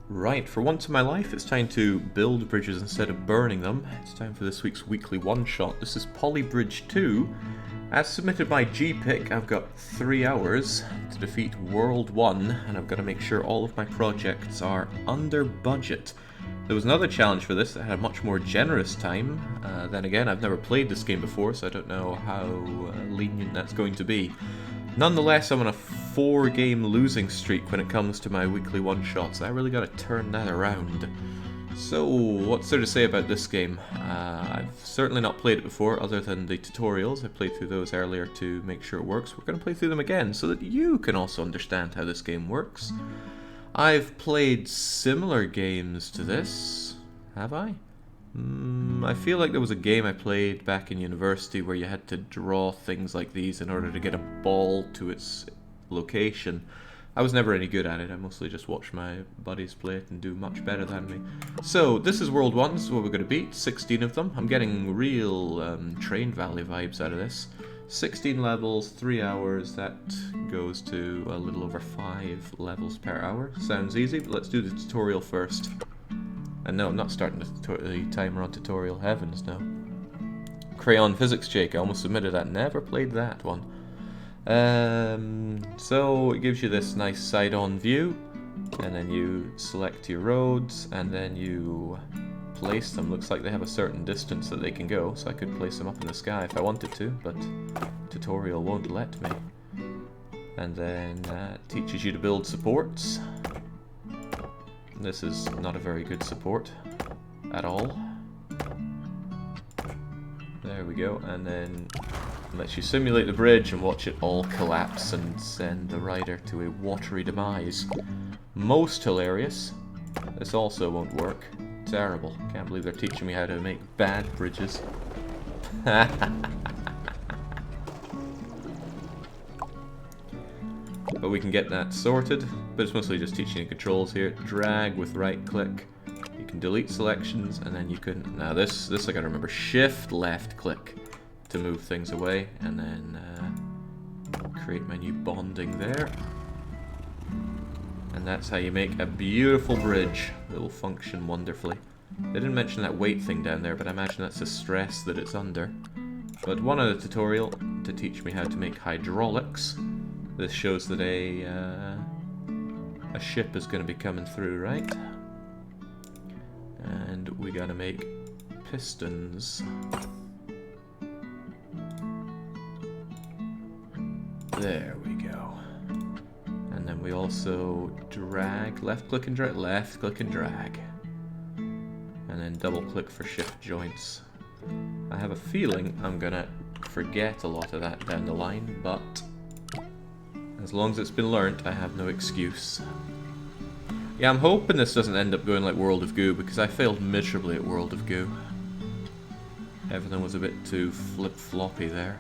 Right, for once in my life, it's time to build bridges instead of burning them. It's time for this week's weekly one-shot. This is Poly Bridge 2. As submitted by GPIC, I've got 3 hours to defeat World 1, and I've got to make sure all of my projects are under budget. There was another challenge for this that had a much more generous time. Then again, I've never played this game before, so I don't know how lenient that's going to be. Nonetheless, I'm on a 4-game losing streak when it comes to my weekly one-shots. I really gotta turn that around. So, what's there to say about this game? I've certainly not played it before, other than the tutorials. I played through those earlier to make sure it works. We're gonna play through them again, so that you can also understand how this game works. I've played similar games to this. Have I? I feel like there was a game I played back in university where you had to draw things like these in order to get a ball to its location. I was never any good at it. I mostly just watched my buddies play it and do much better than me. So, this is World 1. This is what we're going to beat. 16 of them. I'm getting real Train Valley vibes out of this. 16 levels, 3 hours. That goes to a little over 5 levels per hour. Sounds easy, but let's do the tutorial first. And no, I'm not starting the timer on tutorial. Heavens, no. Crayon Physics, Jake. I almost submitted that. Never played that one. So it gives you this nice side-on view, and then you select your roads, and then you place them. Looks like they have a certain distance that they can go, so I could place them up in the sky if I wanted to, but tutorial won't let me. And then it teaches you to build supports. This is not a very good support at all. There we go, and then lets you simulate the bridge and watch it all collapse and send the rider to a watery demise. Most hilarious. This also won't work. Terrible. Can't believe they're teaching me how to make bad bridges. But we can get that sorted, but it's mostly just teaching you controls here. Drag with right click. You can delete selections, and then you can... Now this I gotta remember. Shift left click to move things away, and then create menu bonding there. And that's how you make a beautiful bridge that will function wonderfully. They didn't mention that weight thing down there, but I imagine that's the stress that it's under. But one other tutorial to teach me how to make hydraulics. This shows that a ship is going to be coming through, right? And we gotta make pistons. There we go. And then we also drag, left click and drag, left click and drag. And then double click for shift joints. I have a feeling I'm gonna forget a lot of that down the line, but as long as it's been learnt, I have no excuse. Yeah, I'm hoping this doesn't end up going like World of Goo, because I failed miserably at World of Goo. Everything was a bit too flip-floppy there.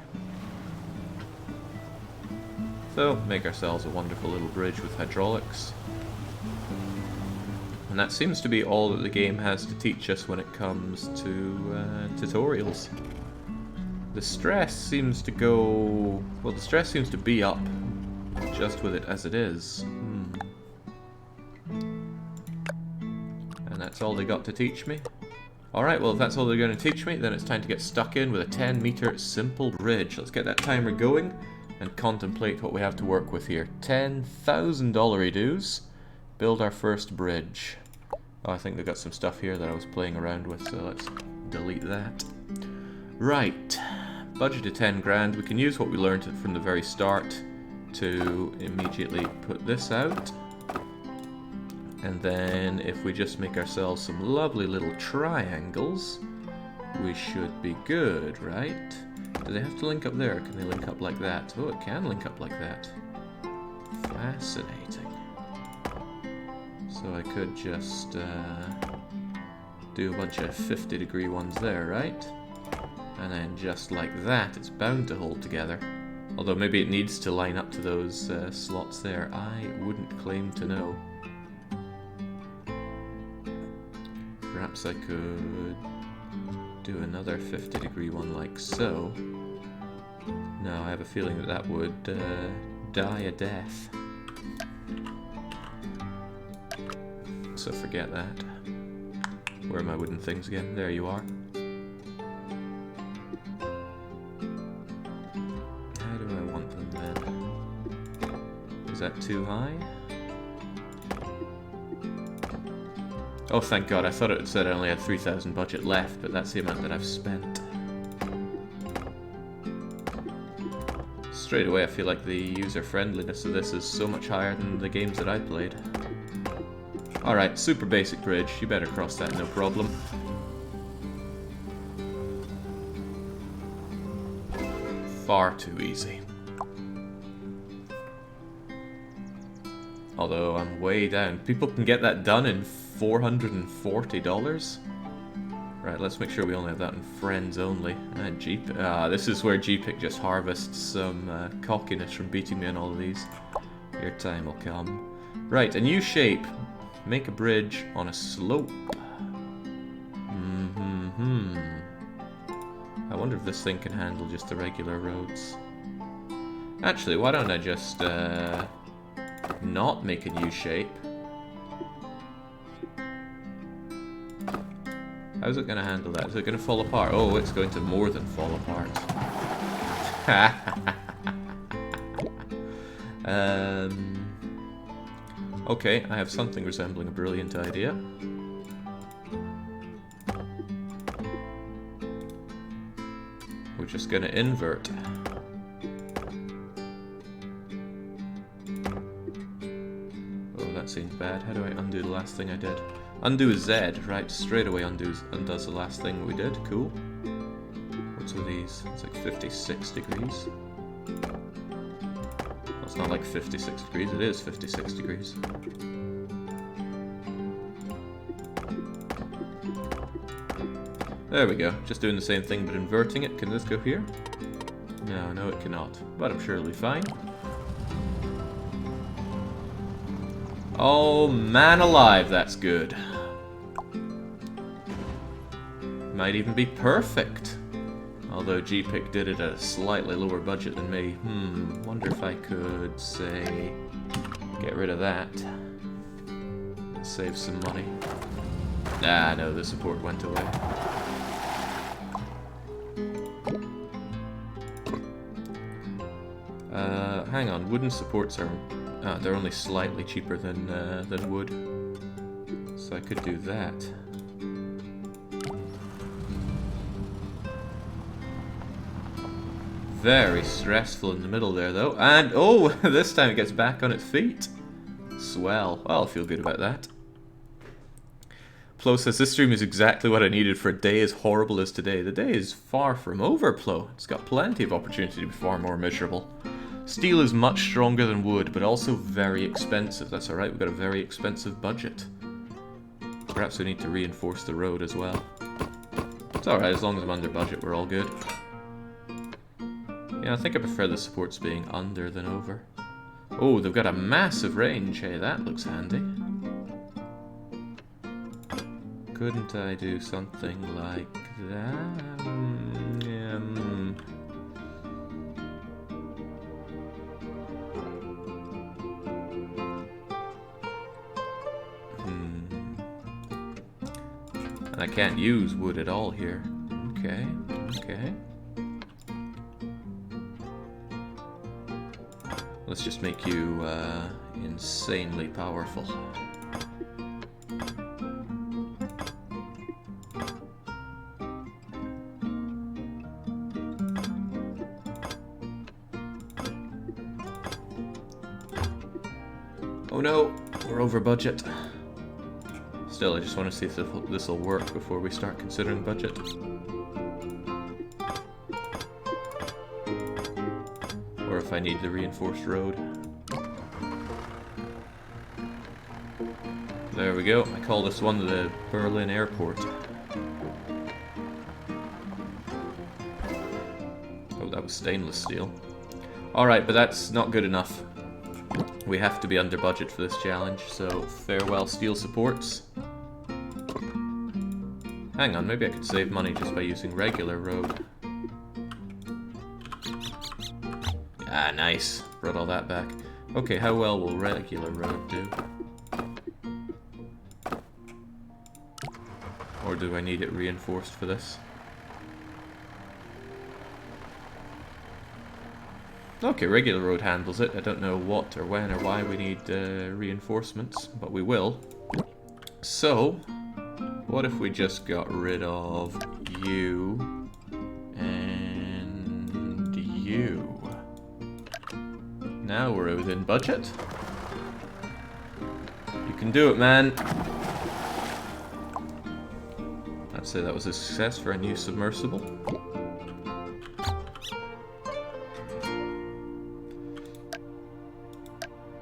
So, make ourselves a wonderful little bridge with hydraulics. And that seems to be all that the game has to teach us when it comes to tutorials. The stress seems to go... Well, the stress seems to be up just with it as it is. And that's all they got to teach me. Alright, well if that's all they're going to teach me, then it's time to get stuck in with a 10-meter simple bridge. Let's get that timer going and contemplate what we have to work with here. $10,000 dues. Build our first bridge. Oh, I think they've got some stuff here that I was playing around with, so let's delete that. Right. Budget of 10 grand. We can use what we learned from the very start to immediately put this out. And then if we just make ourselves some lovely little triangles, we should be good, right? Do they have to link up there? Can they link up like that? Oh, it can link up like that. Fascinating. So I could just do a bunch of 50-degree ones there, right? And then just like that, it's bound to hold together. Although maybe it needs to line up to those slots there. I wouldn't claim to know. Perhaps I could do another 50-degree one like so. No, I have a feeling that that would die a death. so forget that. Where are my wooden things again? There you are. How do I want them then? Is that too high? Oh, thank God, I thought it said I only had 3,000 budget left, but that's the amount that I've spent. Straight away, I feel like the user-friendliness of this is so much higher than the games that I played. Alright, super basic bridge. You better cross that, no problem. Far too easy. Although, I'm way down. People can get that done in $440? Right, let's make sure we only have that in friends only. This is where GPIC just harvests some cockiness from beating me on all of these. Your time will come. Right, a new shape. Make a bridge on a slope. I wonder if this thing can handle just the regular roads. Actually, why don't I just not make a new shape? How's it going to handle that? Is it going to fall apart? Oh, it's going to more than fall apart. Okay, I have something resembling a brilliant idea. We're just going to invert. Oh, that seems bad. How do I undo the last thing I did? Undo Z, right? Straight away undoes the last thing we did. Cool. What's with these? It's like 56 degrees. Well, it's not like 56 degrees, it is 56 degrees. There we go. Just doing the same thing but inverting it. Can this go here? No, it cannot. But I'm sure it'll be fine. Oh, man alive, that's good. Might even be perfect. Although GPIC did it at a slightly lower budget than me. Wonder if I could, say, get rid of that. And save some money. Ah, no, the support went away. Hang on, wooden supports are... they're only slightly cheaper than wood. So I could do that. Very stressful in the middle there, though. And, oh, this time it gets back on its feet. Swell. Well, I'll feel good about that. Plo says, this stream is exactly what I needed for a day as horrible as today. The day is far from over, Plo. It's got plenty of opportunity to be far more miserable. Steel is much stronger than wood, but also very expensive. That's alright, we've got a very expensive budget. Perhaps we need to reinforce the road as well. It's alright, as long as I'm under budget, we're all good. Yeah, I think I prefer the supports being under than over. Oh, they've got a massive range. Hey, that looks handy. Couldn't I do something like that? And I can't use wood at all here. Okay. Let's just make you insanely powerful. Oh no, we're over budget. Still, I just want to see if this will work before we start considering budget. Or if I need the reinforced road. There we go. I call this one the Berlin Airport. Oh, that was stainless steel. Alright, but that's not good enough. We have to be under budget for this challenge, so farewell steel supports. Hang on, maybe I could save money just by using regular road. Ah, nice. Brought all that back. Okay, how well will regular road do? or do I need it reinforced for this? Okay, regular road handles it. I don't know what or when or why we need reinforcements, but we will. So, what if we just got rid of you and you? Now we're within budget. You can do it, man. I'd say that was a success for a new submersible.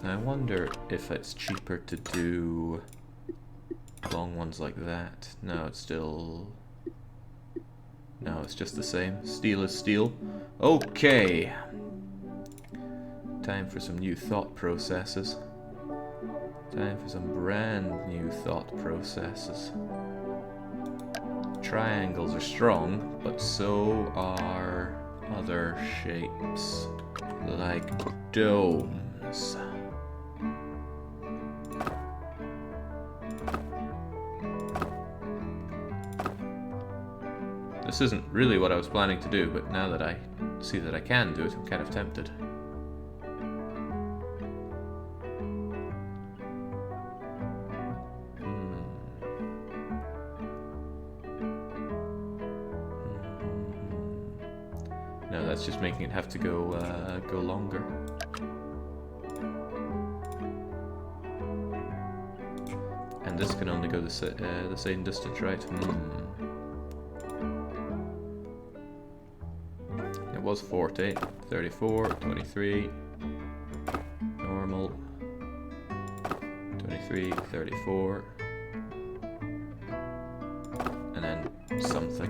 I wonder if it's cheaper to do long ones like that. No, it's still... No, it's just the same. Steel is steel. Okay. Time for some new thought processes. Time for some brand new thought processes. Triangles are strong, but so are other shapes. Like domes. This isn't really what I was planning to do, but now that I see that I can do it, I'm kind of tempted. No, that's just making it have to go go longer. And this can only go the same distance, right? It was 40, 34, 23, normal, 23, 34, and then something.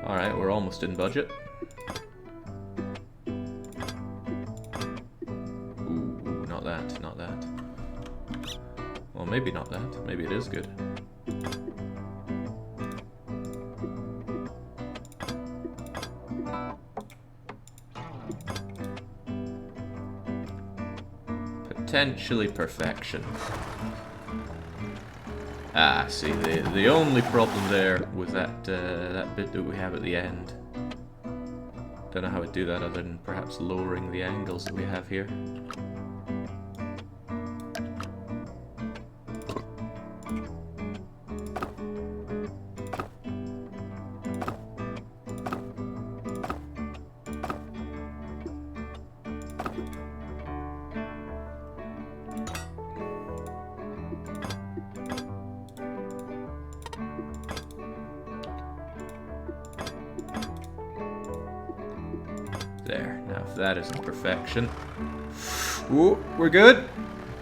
Alright, we're almost in budget. Ooh, not that, not that. Well, maybe not that. Maybe it is good. Potentially perfection. Ah, see, the only problem there was that that bit that we have at the end. Don't know how to do that other than perhaps lowering the angles that we have here. There, now if that isn't perfection. Ooh, we're good.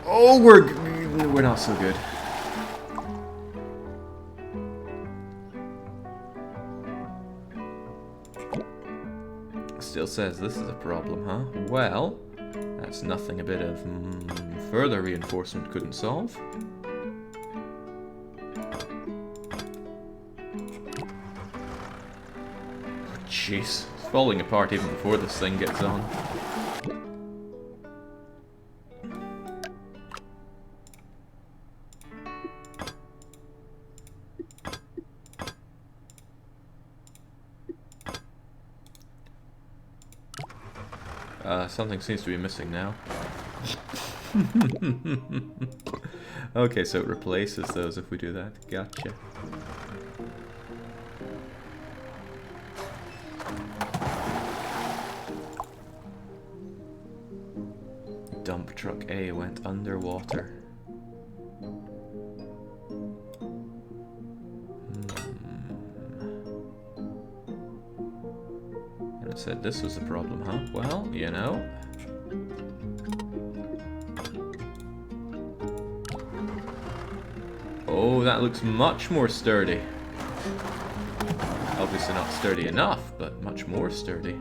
Oh, we're not so good. Still says this is a problem, huh? Well, that's nothing a bit of further reinforcement couldn't solve. Jeez. Falling apart even before this thing gets on. Something seems to be missing now. Okay, so it replaces those if we do that. Gotcha. Dump truck A went underwater. And it said this was the problem, huh? Well, you know. Oh, that looks much more sturdy. Obviously not sturdy enough, but much more sturdy.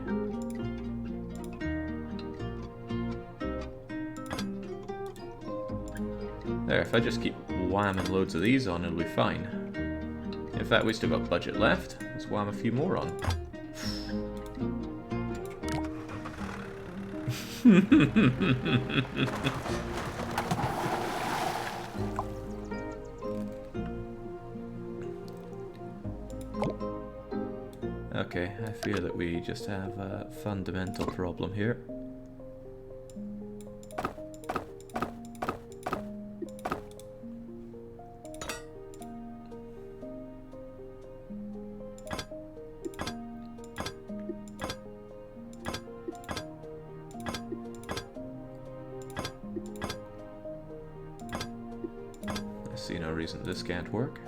There, if I just keep whamming loads of these on, it'll be fine. In fact, we still got budget left. Let's wham a few more on. Okay, I fear that we just have a fundamental problem here. I see no reason this can't work.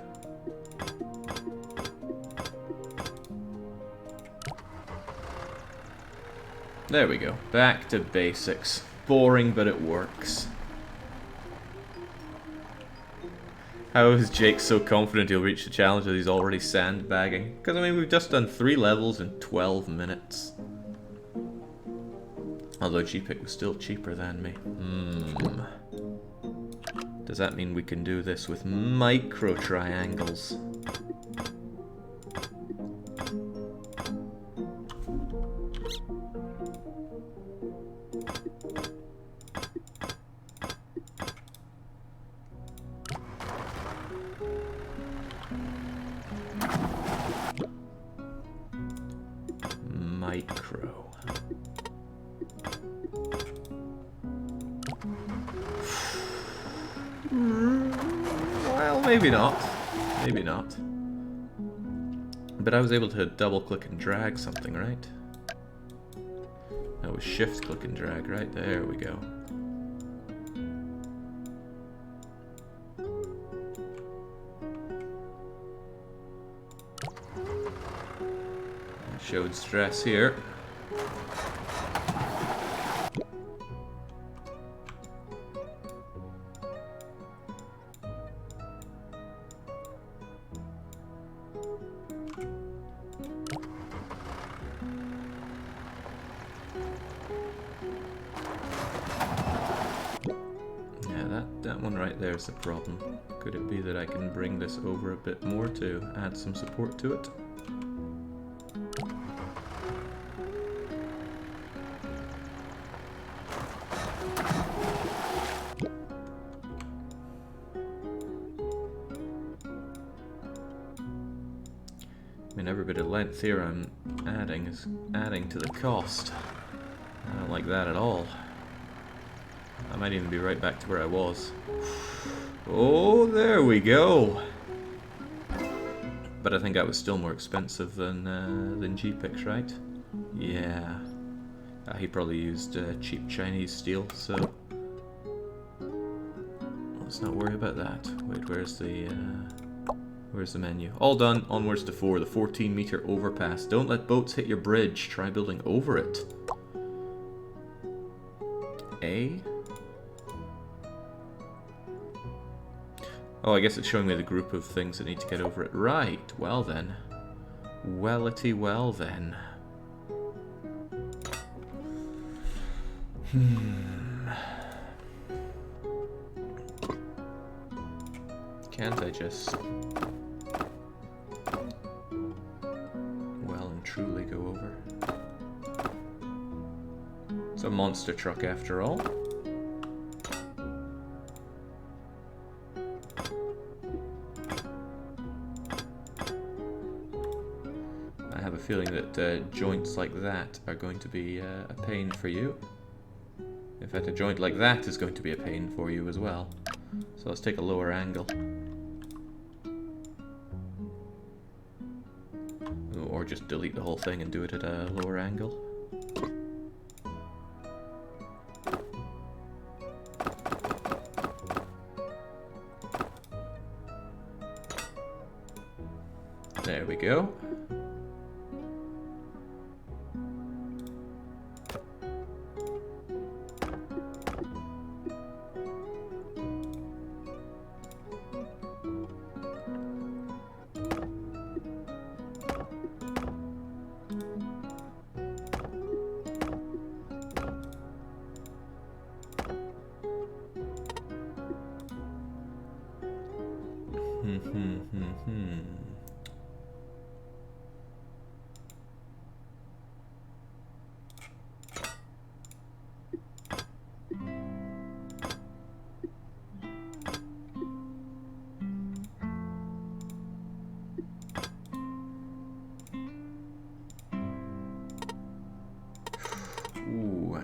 There we go. Back to basics. Boring, but it works. How is Jake so confident he'll reach the challenge that he's already sandbagging? Because, I mean, we've just done 3 levels in 12 minutes. Although GPIC was still cheaper than me. Does that mean we can do this with micro triangles? Micro. Well, maybe not. Maybe not. But I was able to double click and drag something, right? That was shift click and drag, right? There we go. Showed stress here. Yeah, that one right there is the problem. Could it be that I can bring this over a bit more to add some support to it? I mean, every bit of length here I'm adding is adding to the cost. I don't like that at all. I might even be right back to where I was. Oh, there we go! But I think that was still more expensive than GPIX, right? Yeah. He probably used cheap Chinese steel, so let's not worry about that. Wait, where's the menu? All done. Onwards to 4. The 14-meter overpass. Don't let boats hit your bridge. Try building over it. A? Oh, I guess it's showing me the group of things that need to get over it. Right. Well then. Wellity well then. Can't I just well and truly go over? It's a monster truck after all. I have a feeling that joints like that are going to be a pain for you. In fact, a joint like that is going to be a pain for you as well. So let's take a lower angle. Or just delete the whole thing and do it at a lower angle. There we go.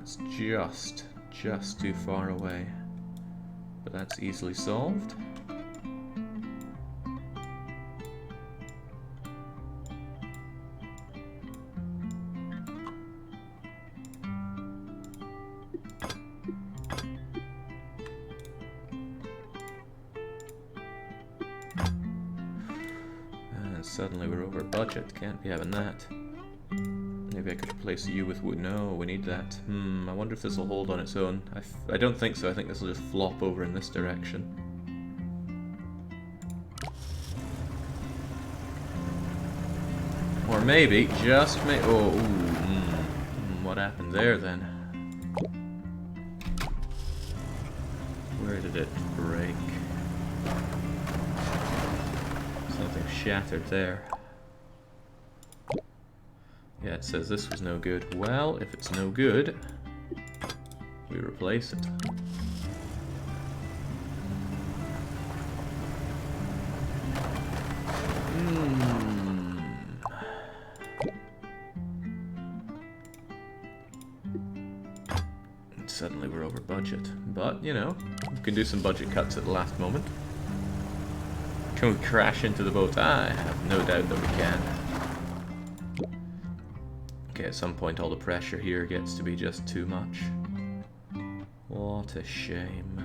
That's just too far away. But that's easily solved. And suddenly we're over budget. Can't be having that. Maybe I could replace you with wood. No, we need that. I wonder if this will hold on its own. I don't think so. I think this will just flop over in this direction. Or maybe, just maybe... Oh, what happened there then? Where did it break? Something shattered there. Yeah, it says this was no good. Well, if it's no good, we replace it. And suddenly we're over budget. But, you know, we can do some budget cuts at the last moment. Can we crash into the boat? I have no doubt that we can. Okay, at some point all the pressure here gets to be just too much. What a shame.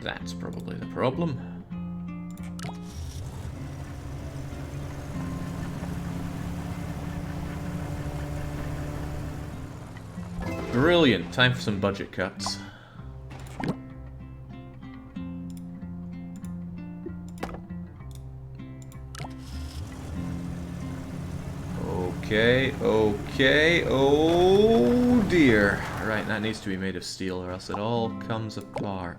That's probably the problem. Brilliant, time for some budget cuts. Okay, oh dear. Right, that needs to be made of steel or else it all comes apart.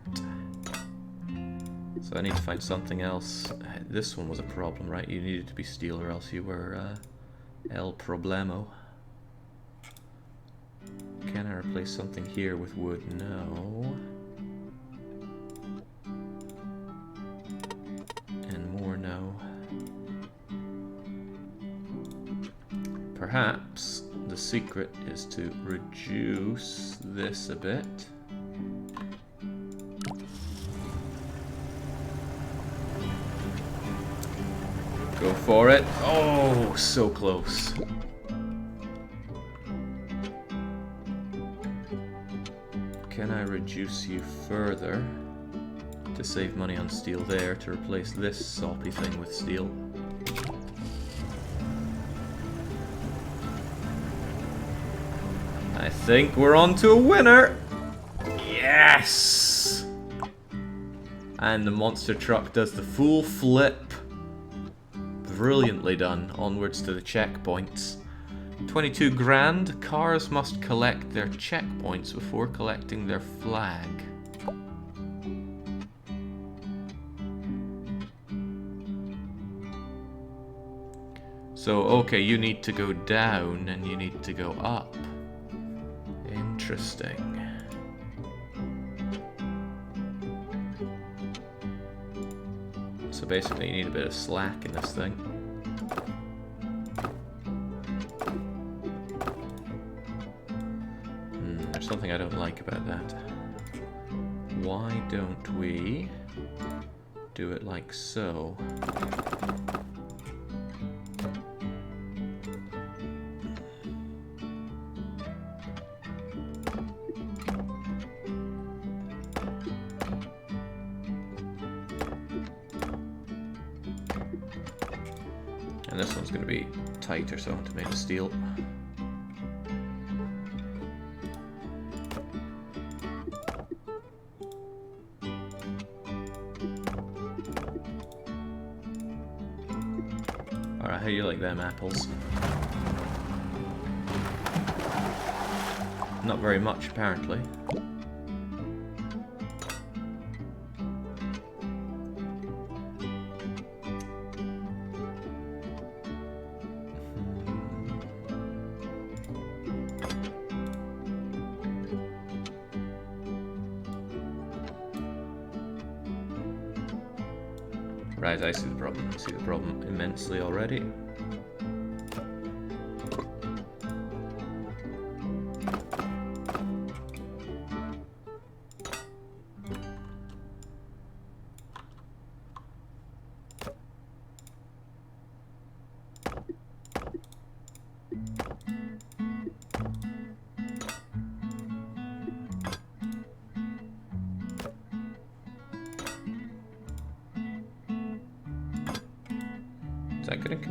So I need to find something else. This one was a problem, right? You needed to be steel or else you were el problemo. Can I replace something here with wood? No. And more no. Perhaps the secret is to reduce this a bit. Go for it. Oh, so close. Can I reduce you further to save money on steel there to replace this soppy thing with steel? I think we're on to a winner! Yes! And the monster truck does the full flip. Brilliantly done. Onwards to the checkpoints. 22 grand. Cars must collect their checkpoints before collecting their flag. So, okay, you need to go down and you need to go up. Interesting. So basically you need a bit of slack in this thing. There's something I don't like about that. Why don't we do it like so? And this one's going to be tighter, so I want to make it steel. Alright, how do you like them apples? Not very much, apparently. Right, I see the problem. I see the problem immensely already.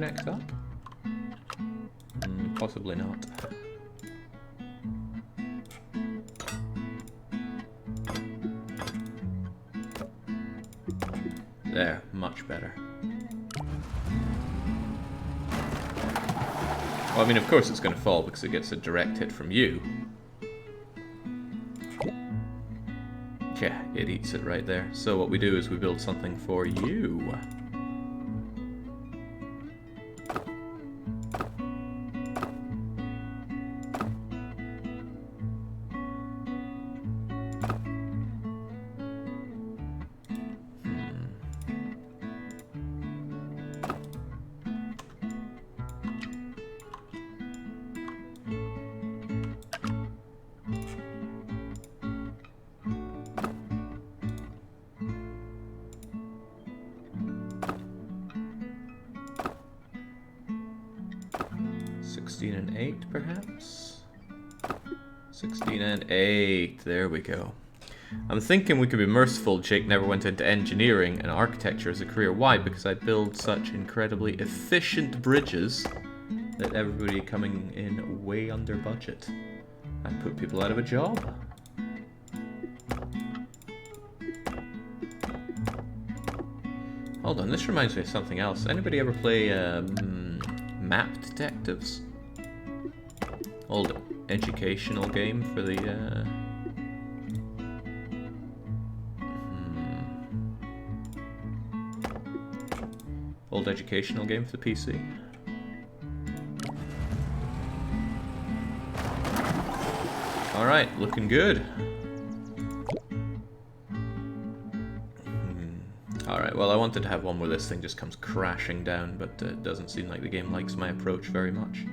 connect up? Possibly not. There, much better. Well, I mean, of course it's going to fall because it gets a direct hit from you. Yeah, it eats it right there. So what we do is we build something for you. And 8, perhaps? 16 and 8, there we go. I'm thinking we could be merciful Jake never went into engineering and architecture as a career. Why? Because I build such incredibly efficient bridges that everybody coming in way under budget. I put people out of a job. Hold on, this reminds me of something else. Anybody ever play Map Detectives? Old educational game for the old educational game for the PC. Alright, looking good. Alright, well I wanted to have one where this thing just comes crashing down, but it doesn't seem like the game likes my approach very much.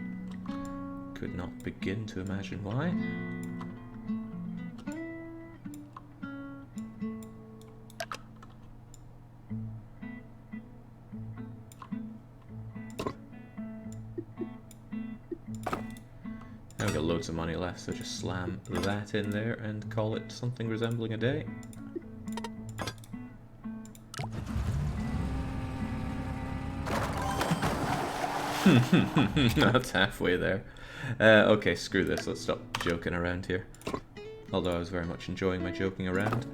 Could not begin to imagine why. Now we've got loads of money left, so just slam that in there and call it something resembling a day. That's halfway there. Okay, screw this. Let's stop joking around here. Although I was very much enjoying my joking around.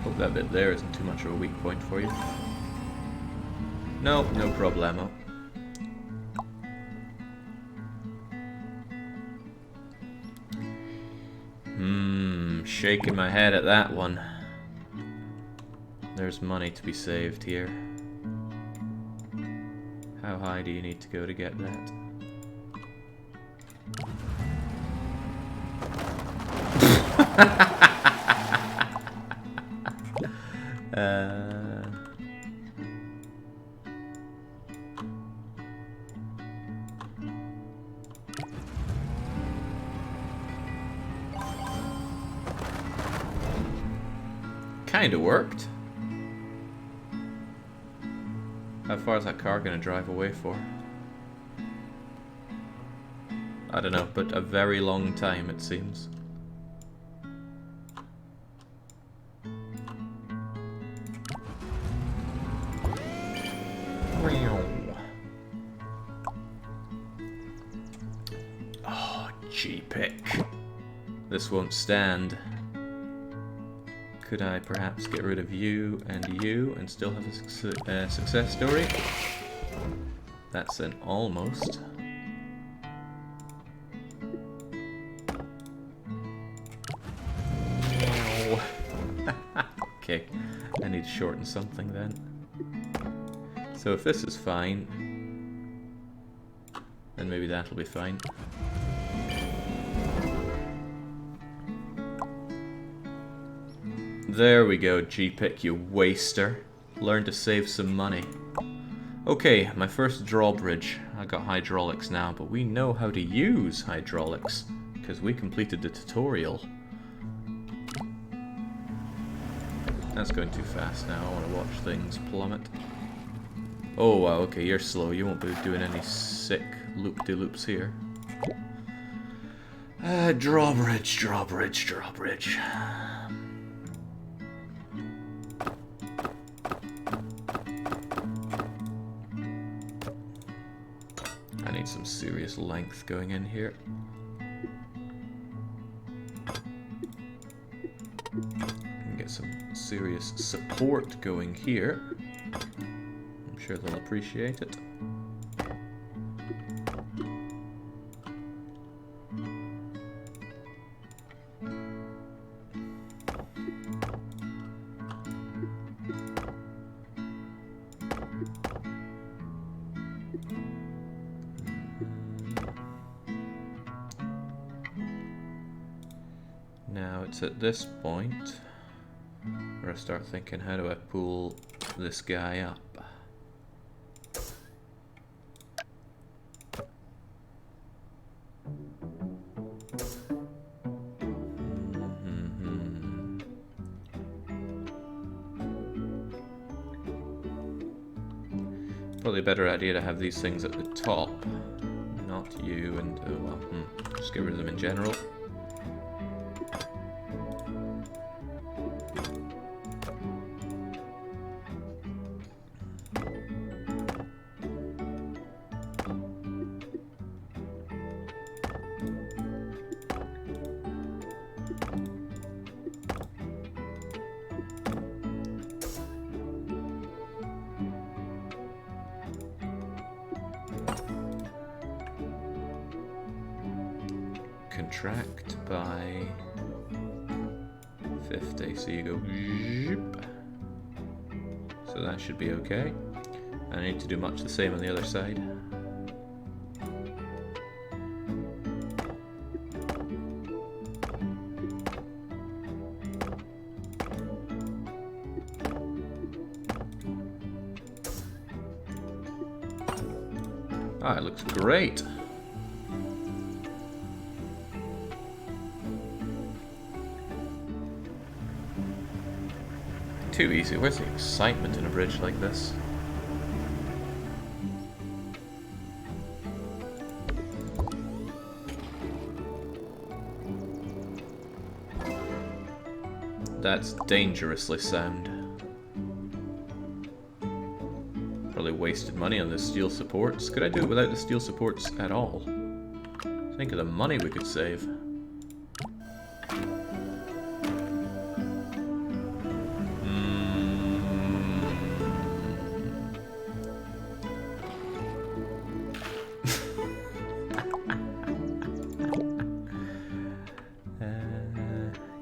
Hope that bit there isn't too much of a weak point for you. No, no problemo. Shaking my head at that one. There's money to be saved here. How high do you need to go to get that? Kinda worked. How far is that car gonna drive away for? I don't know, but a very long time it seems. Oh, G-pick. This won't stand. Could I perhaps get rid of you and still have a success story? That's an almost. Okay, I need to shorten something then. So if this is fine, then maybe that'll be fine. There we go, G-Pick, you waster. Learn to save some money. Okay, my first drawbridge. I got hydraulics now, but we know how to use hydraulics because we completed the tutorial. That's going too fast now. I want to watch things plummet. Oh wow, okay, you're slow. You won't be doing any sick loop-de-loops here. Drawbridge, drawbridge, drawbridge. I need some serious length going in here. And get some serious support going here. I'm sure they'll appreciate it. Now it's at this point where I start thinking, how do I pull this guy up? Probably a better idea to have these things at the top, not you and, oh well, just get rid of them in general. Contract by 50, so you go zip. So that should be okay. I need to do much the same on the other side. Ah, it looks great. Too easy. Where's the excitement in a bridge like this? That's dangerously sound. Probably wasted money on the steel supports. Could I do it without the steel supports at all? Think of the money we could save.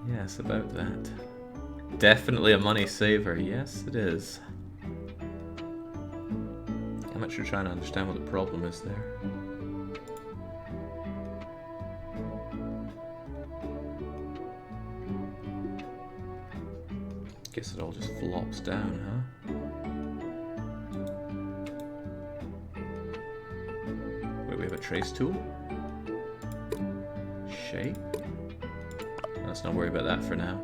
Yes, about that. Definitely a money saver. Yes, it is. I'm actually trying to understand what the problem is there. Guess it all just flops down, huh? Wait, we have a trace tool? Shape? Let's not worry about that for now.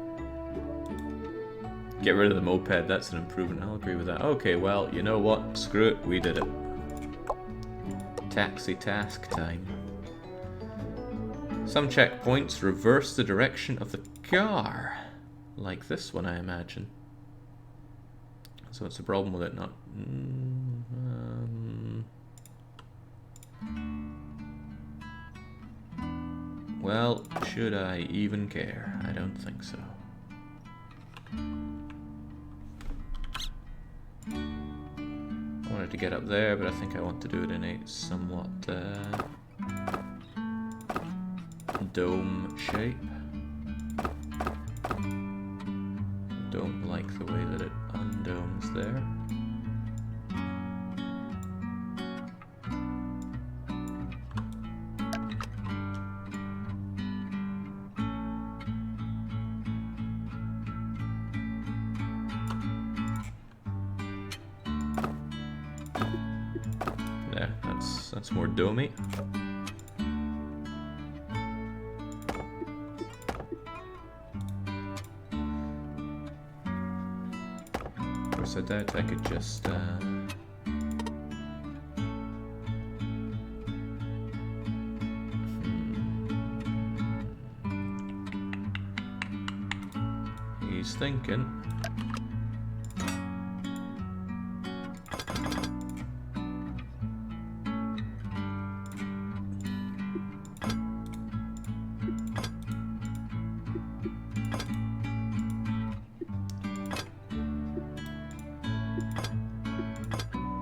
Get rid of the moped, that's an improvement. I'll agree with that. Okay, well, you know what? Screw it, we did it. Taxi task time. Some checkpoints reverse the direction of the car. Like this one, I imagine. So what's the problem with it? Not... Well, should I even care? I don't think so. I wanted to get up there, but I think I want to do it in a somewhat dome shape. Don't like the way that it undomes there. That's more domey. Of course, I doubt I could just He's thinking.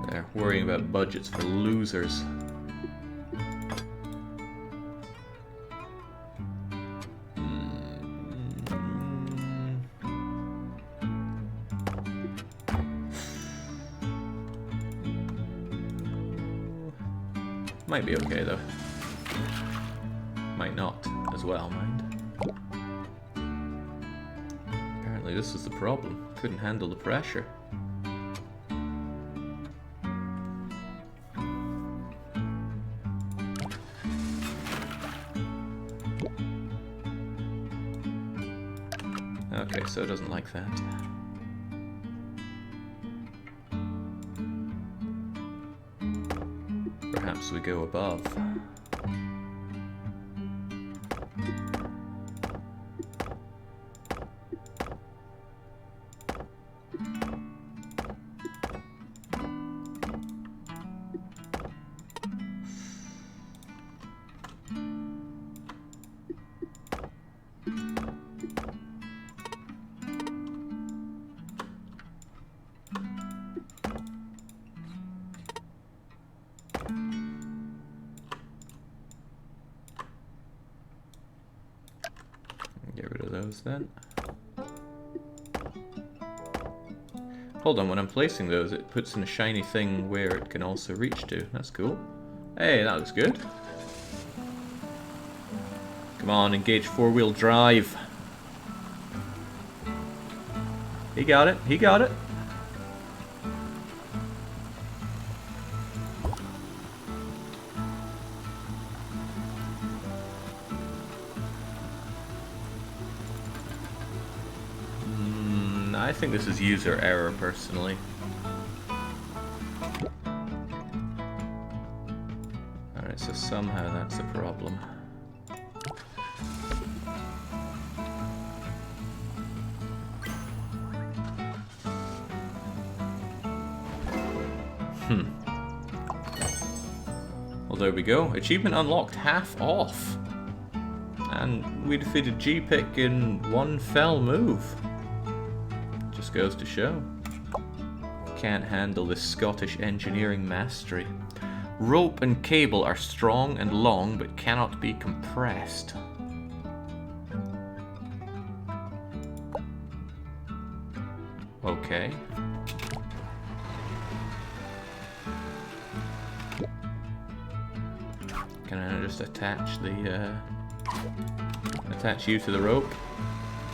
They're worrying about budgets for losers. Might be okay though. Might not as well, mind. Apparently this is the problem. Couldn't handle the pressure. Okay, so it doesn't like that. Perhaps we go above. Get rid of those then. Hold on, when I'm placing those, it puts in a shiny thing where it can also reach to. That's cool. Hey, that looks good. Come on, engage four-wheel drive. He got it, he got it. I think this is user error, personally. Alright, so somehow that's a problem. Well, there we go. Achievement unlocked, half off. And we defeated G-Pick in one fell move. Just goes to show. Can't handle this Scottish engineering mastery. Rope and cable are strong and long, but cannot be compressed. Okay. Can I just attach the, attach you to the rope?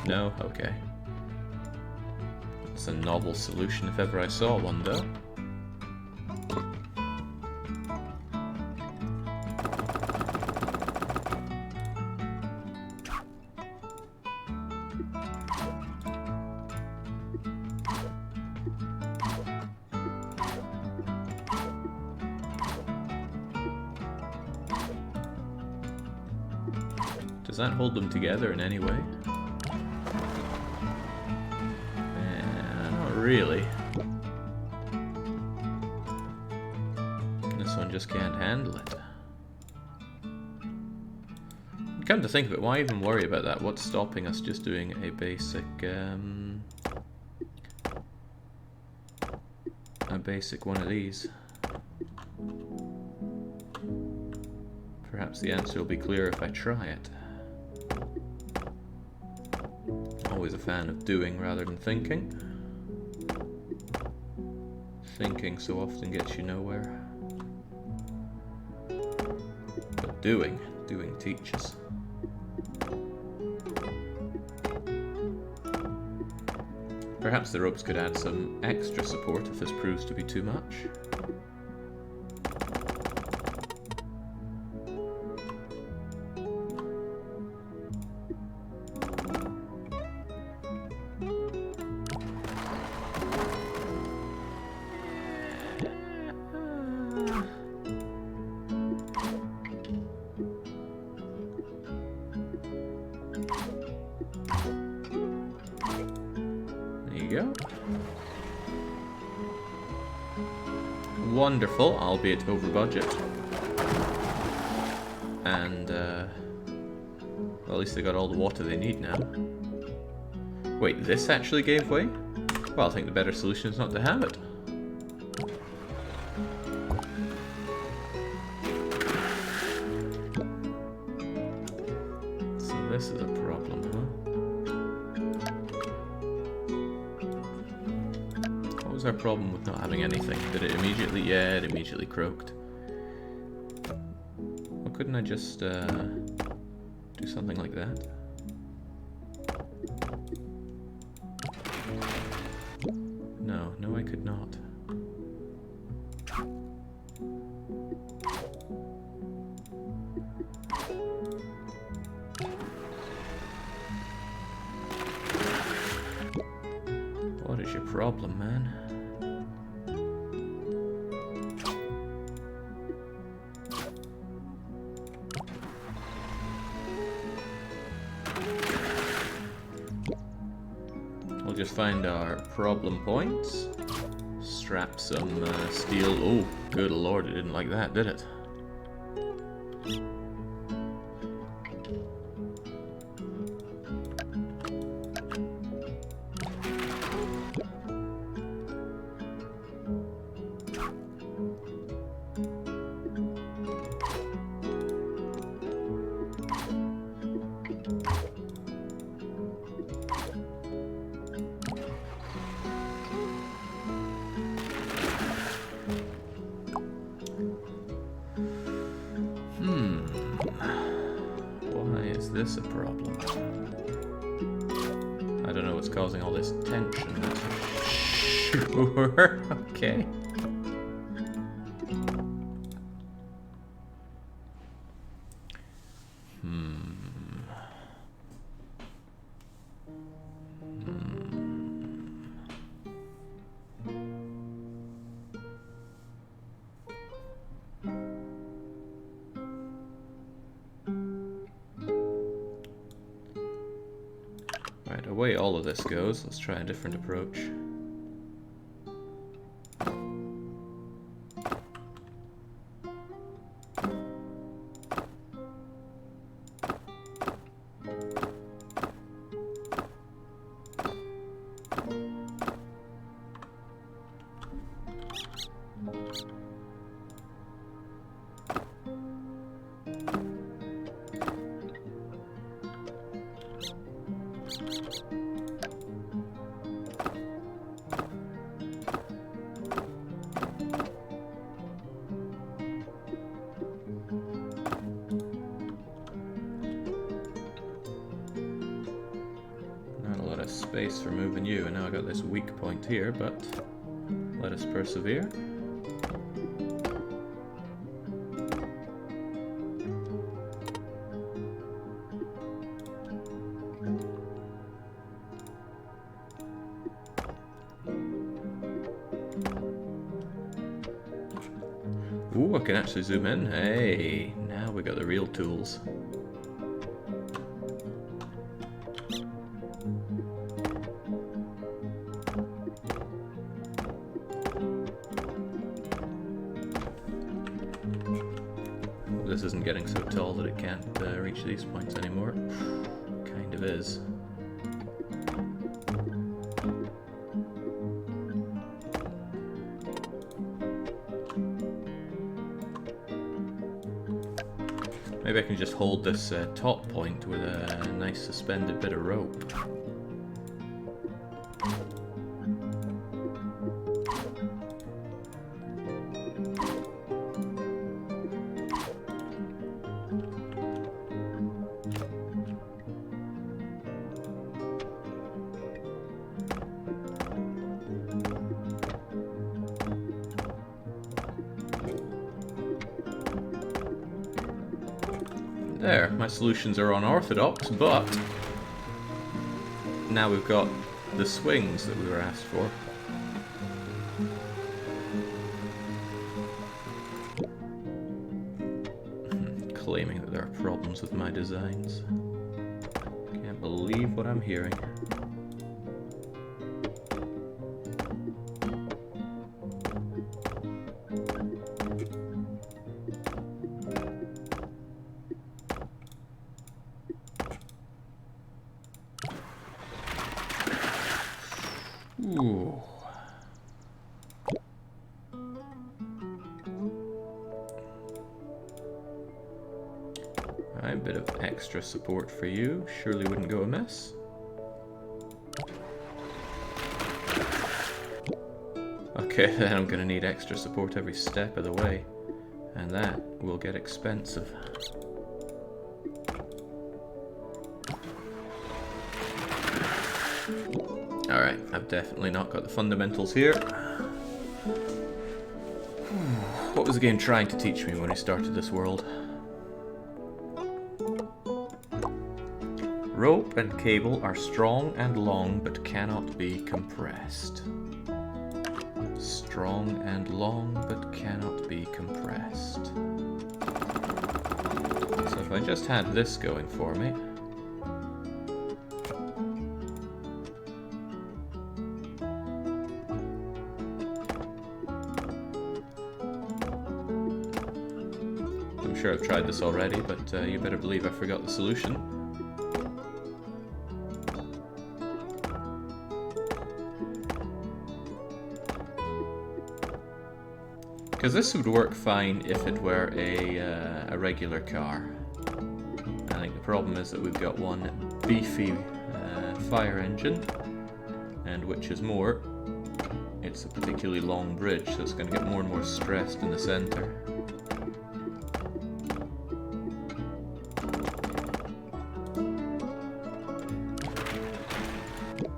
No? Okay. It's a novel solution if ever I saw one, though. Does that hold them together in any way? Not really. This one just can't handle it. Come to think of it, why even worry about that? What's stopping us just doing a basic one of these? Perhaps the answer will be clearer if I try it. Always a fan of doing rather than thinking. Thinking so often gets you nowhere. But doing teaches. Perhaps the ropes could add some extra support if this proves to be too much. you go. Wonderful, albeit over budget. And, well, at least they got all the water they need now. Wait, this actually gave way? Well, I think the better solution is not to have it. So this is a problem, huh? What was our problem with not having anything? Did it immediately? Yeah, it immediately croaked. Well, couldn't I just do something like that? No, I could not. What is your problem, man? We'll just find our problem points. Strap some steel. Oh, good lord, it didn't like that, did it? Is this a problem? I don't know what's causing all this tension, that's for sure. Okay. Right, away all of this goes. Let's try a different approach. Space for moving you, and now I got this weak point here, but let us persevere. Ooh, I can actually zoom in. Hey, now we got the real tools. This isn't getting so tall that it can't reach these points anymore. Kind of is. Maybe I can just hold this top point with a nice suspended bit of rope. There, my solutions are unorthodox, but now we've got the swings that we were asked for. Claiming that there are problems with my designs. Can't believe what I'm hearing. Ooh. Alright, a bit of extra support for you. Surely wouldn't go amiss. Okay, then I'm gonna need extra support every step of the way. And that will get expensive. Alright, I've definitely not got the fundamentals here. What was the game trying to teach me when I started this world? Rope and cable are strong and long but cannot be compressed. Strong and long but cannot be compressed. So if I just had this going for me. I'm sure I've tried this already, but you better believe I forgot the solution. Because this would work fine if it were a regular car. I think the problem is that we've got one beefy fire engine, and which is more, it's a particularly long bridge, so it's going to get more and more stressed in the center.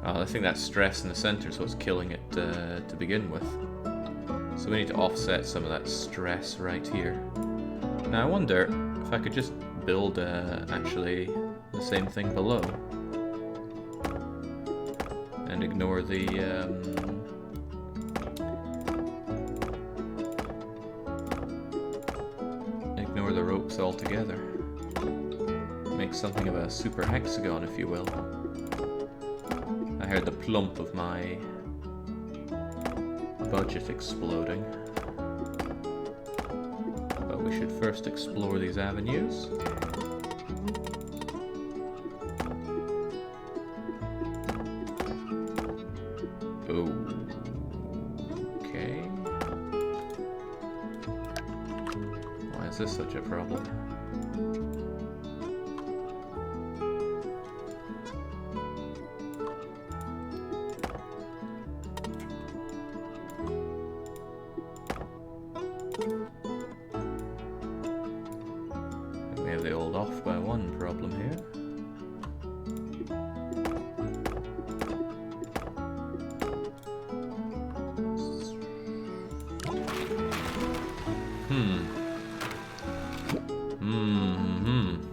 I think that stress in the center is what's killing it to begin with. So we need to offset some of that stress right here. Now I wonder if I could just build actually the same thing below. And ignore the ropes altogether. Make something of a super hexagon, if you will. I heard the plump of my budget exploding. But we should first explore these avenues. Okay. Why is this such a problem? We have the old off by one problem here.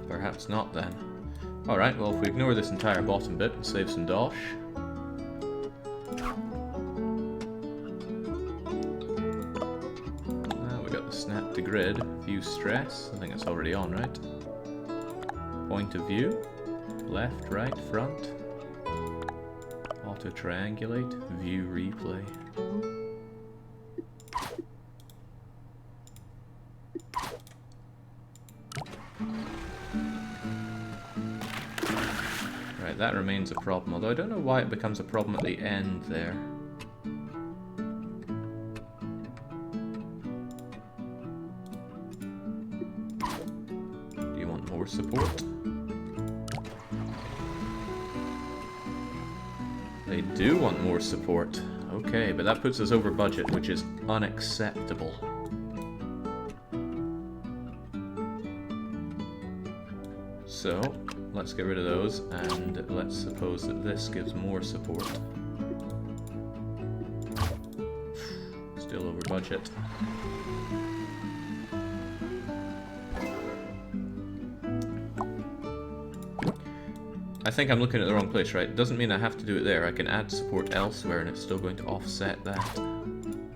Perhaps not then. Alright, well if we ignore this entire bottom bit and save some dosh. We got the snap to grid, view stress, I think that's already on, right? Point of view, left, right, front, auto triangulate, view replay. Right, that remains a problem, although I don't know why it becomes a problem at the end there. Do you want more support? They do want more support. Okay, but that puts us over budget, which is unacceptable. So, let's get rid of those, and let's suppose that this gives more support. Still over budget. I think I'm looking at the wrong place, right? It doesn't mean I have to do it there. I can add support elsewhere and it's still going to offset that. And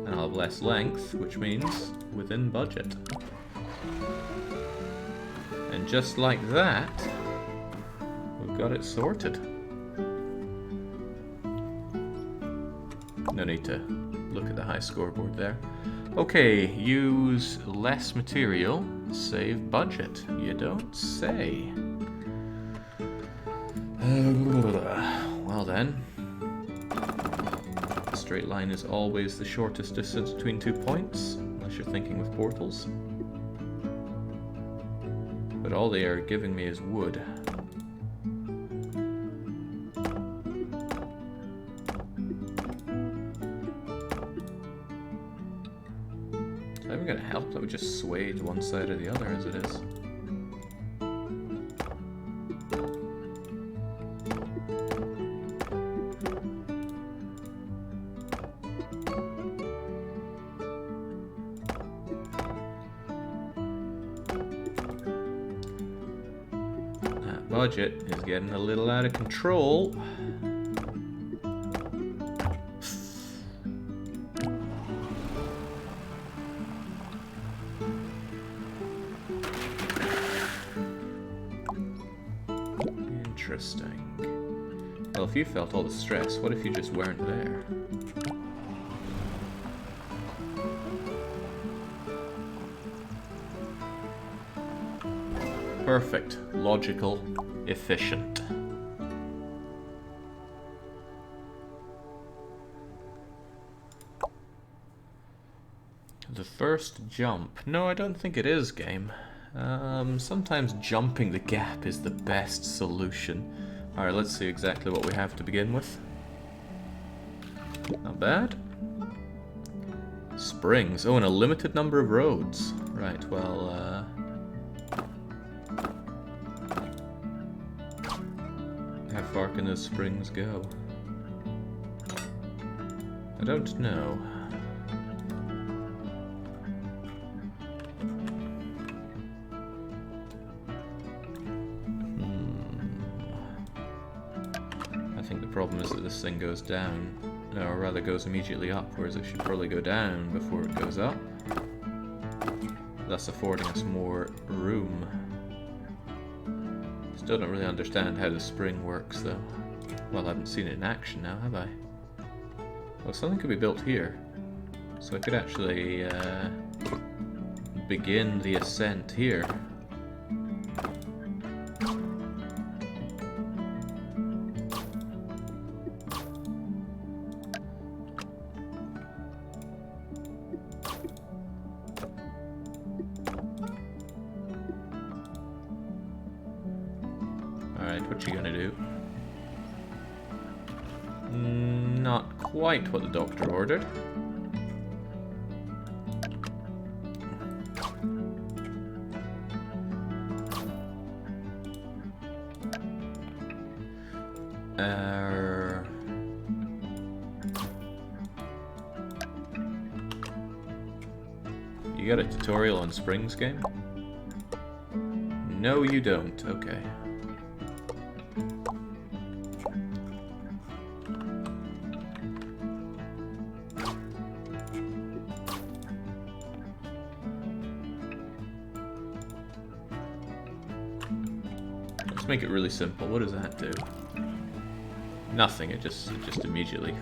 I'll have less length, which means within budget. And just like that, we've got it sorted. No need to look at the high scoreboard there. Okay, use less material, save budget. You don't say. Well then. A straight line is always the shortest distance between 2 points, unless you're thinking with portals. But all they are giving me is wood. Is that even going to help that we just sway to one side or the other as it is? Budget is getting a little out of control. Interesting. Well, if you felt all the stress, what if you just weren't there? Perfect. Logical. Efficient. The first jump. No, I don't think it is, game. Sometimes jumping the gap is the best solution. Alright, let's see exactly what we have to begin with. Not bad. Springs. Oh, and a limited number of roads. Right, well, how far can those springs go? I don't know. I think the problem is that this thing goes down, or rather goes immediately up, whereas it should probably go down before it goes up, thus affording us more room. Still don't really understand how the spring works, though. Well, I haven't seen it in action now, have I? Well, something could be built here. So I could actually begin the ascent here. Alright, what you gonna do? Not quite what the doctor ordered. You got a tutorial on springs, game? No, you don't. Okay. Let's make it really simple. What does that do? Nothing. It just immediately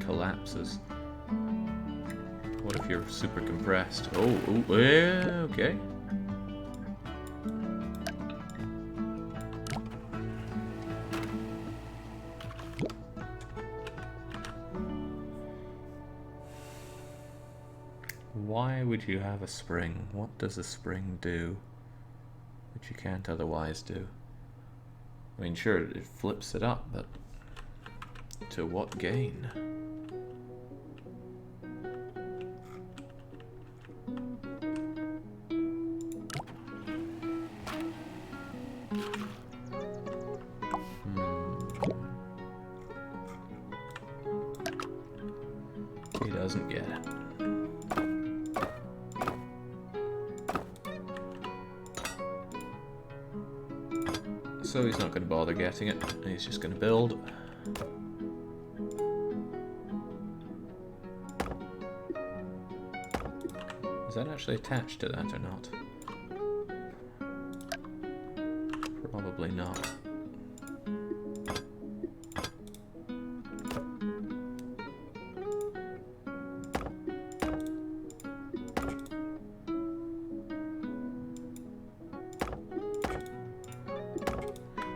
collapses. What if you're super compressed? Oh, yeah, okay. Why would you have a spring? What does a spring do that you can't otherwise do? I mean, sure, it flips it up, but to what gain? He doesn't get it. So he's not going to bother getting it, he's just going to build. Is that actually attached to that or not? Probably not.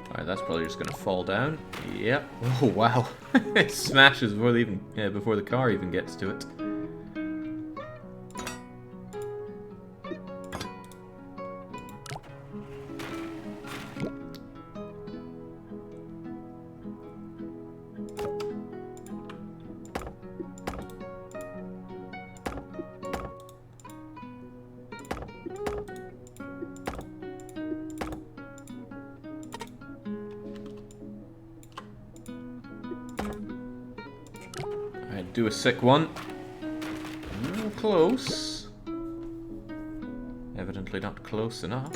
Alright, that's probably just gonna fall down. Yep. Oh wow! It smashes before the car even gets to it. Do a sick one. Close. Evidently not close enough.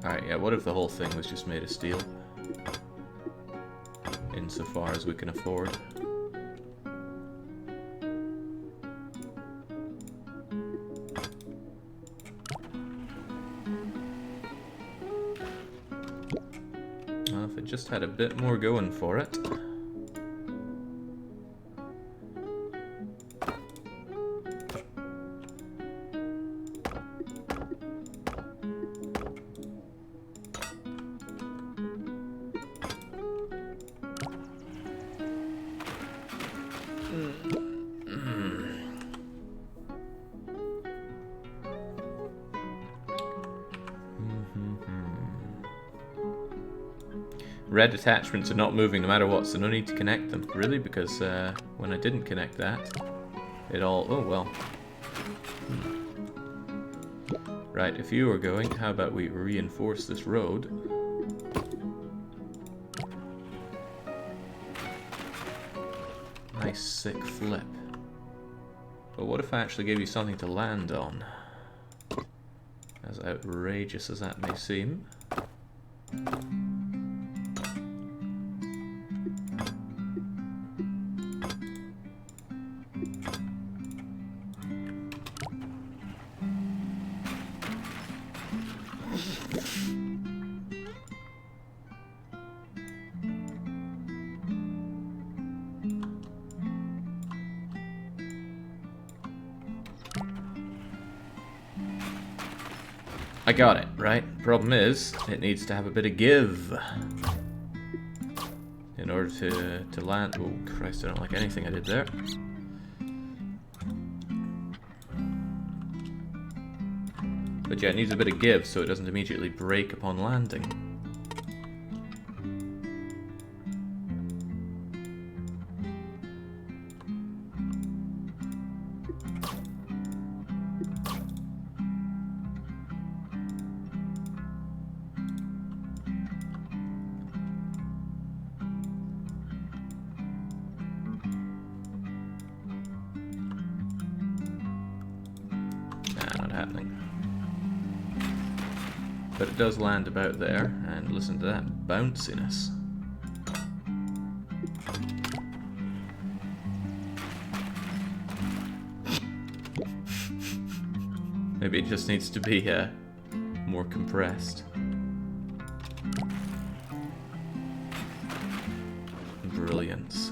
Alright, yeah, what if the whole thing was just made of steel? Insofar as we can afford. Well, if it just had a bit more going for it. Red attachments are not moving no matter what, so no need to connect them. Really? Because when I didn't connect that, it all... Oh, well. Right, if you were going, how about we reinforce this road? Nice sick flip. But what if I actually gave you something to land on? As outrageous as that may seem. I got it, right? Problem is, it needs to have a bit of give in order to land. Oh Christ, I don't like anything I did there. But yeah, it needs a bit of give so it doesn't immediately break upon landing. But it does land about there, and listen to that bounciness. Maybe it just needs to be more compressed. Brilliance.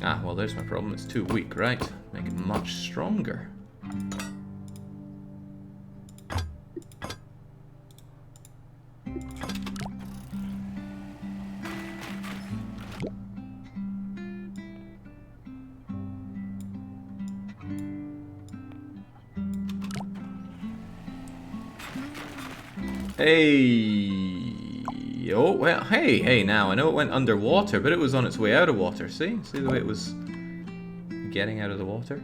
Ah, well, there's my problem. It's too weak, right? Make it much stronger. Hey, oh well, hey, now I know it went underwater, but it was on its way out of water. See the way it was getting out of the water.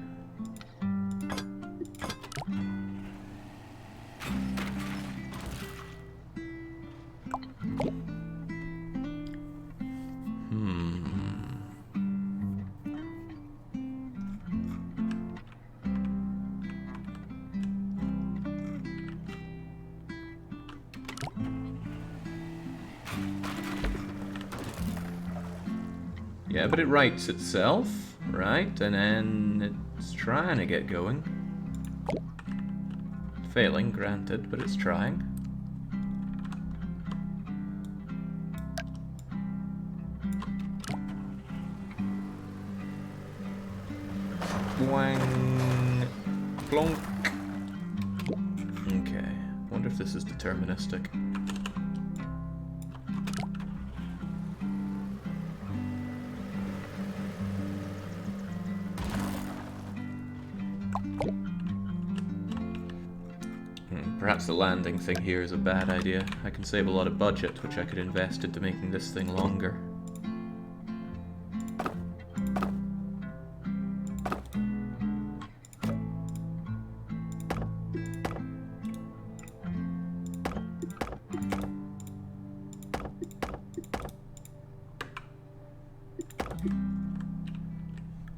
Yeah, but it rights itself, right? And then it It's trying to get going. Failing, granted, but it's trying. Wang. Plonk. Okay. Wonder if this is deterministic. Perhaps the landing thing here is a bad idea. I can save a lot of budget, which I could invest into making this thing longer.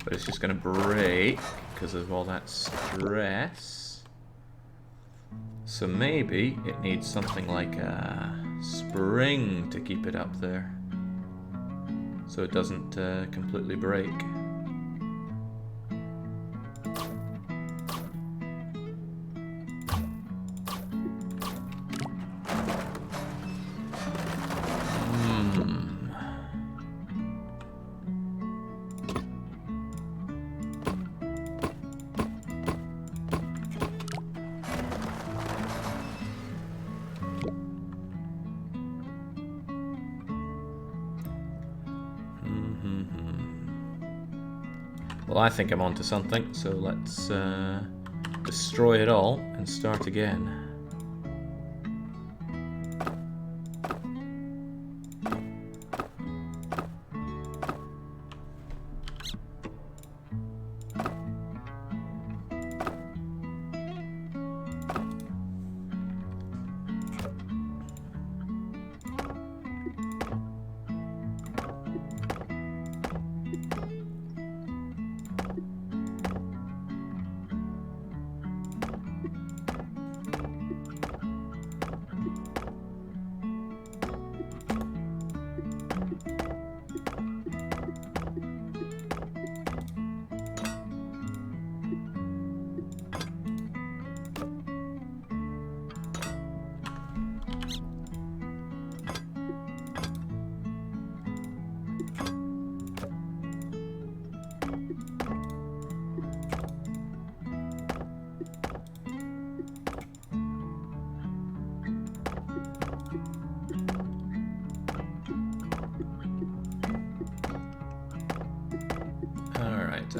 But it's just going to break because of all that stress. So maybe it needs something like a spring to keep it up there, so it doesn't completely break. Well, I think I'm onto something, so let's destroy it all and start again.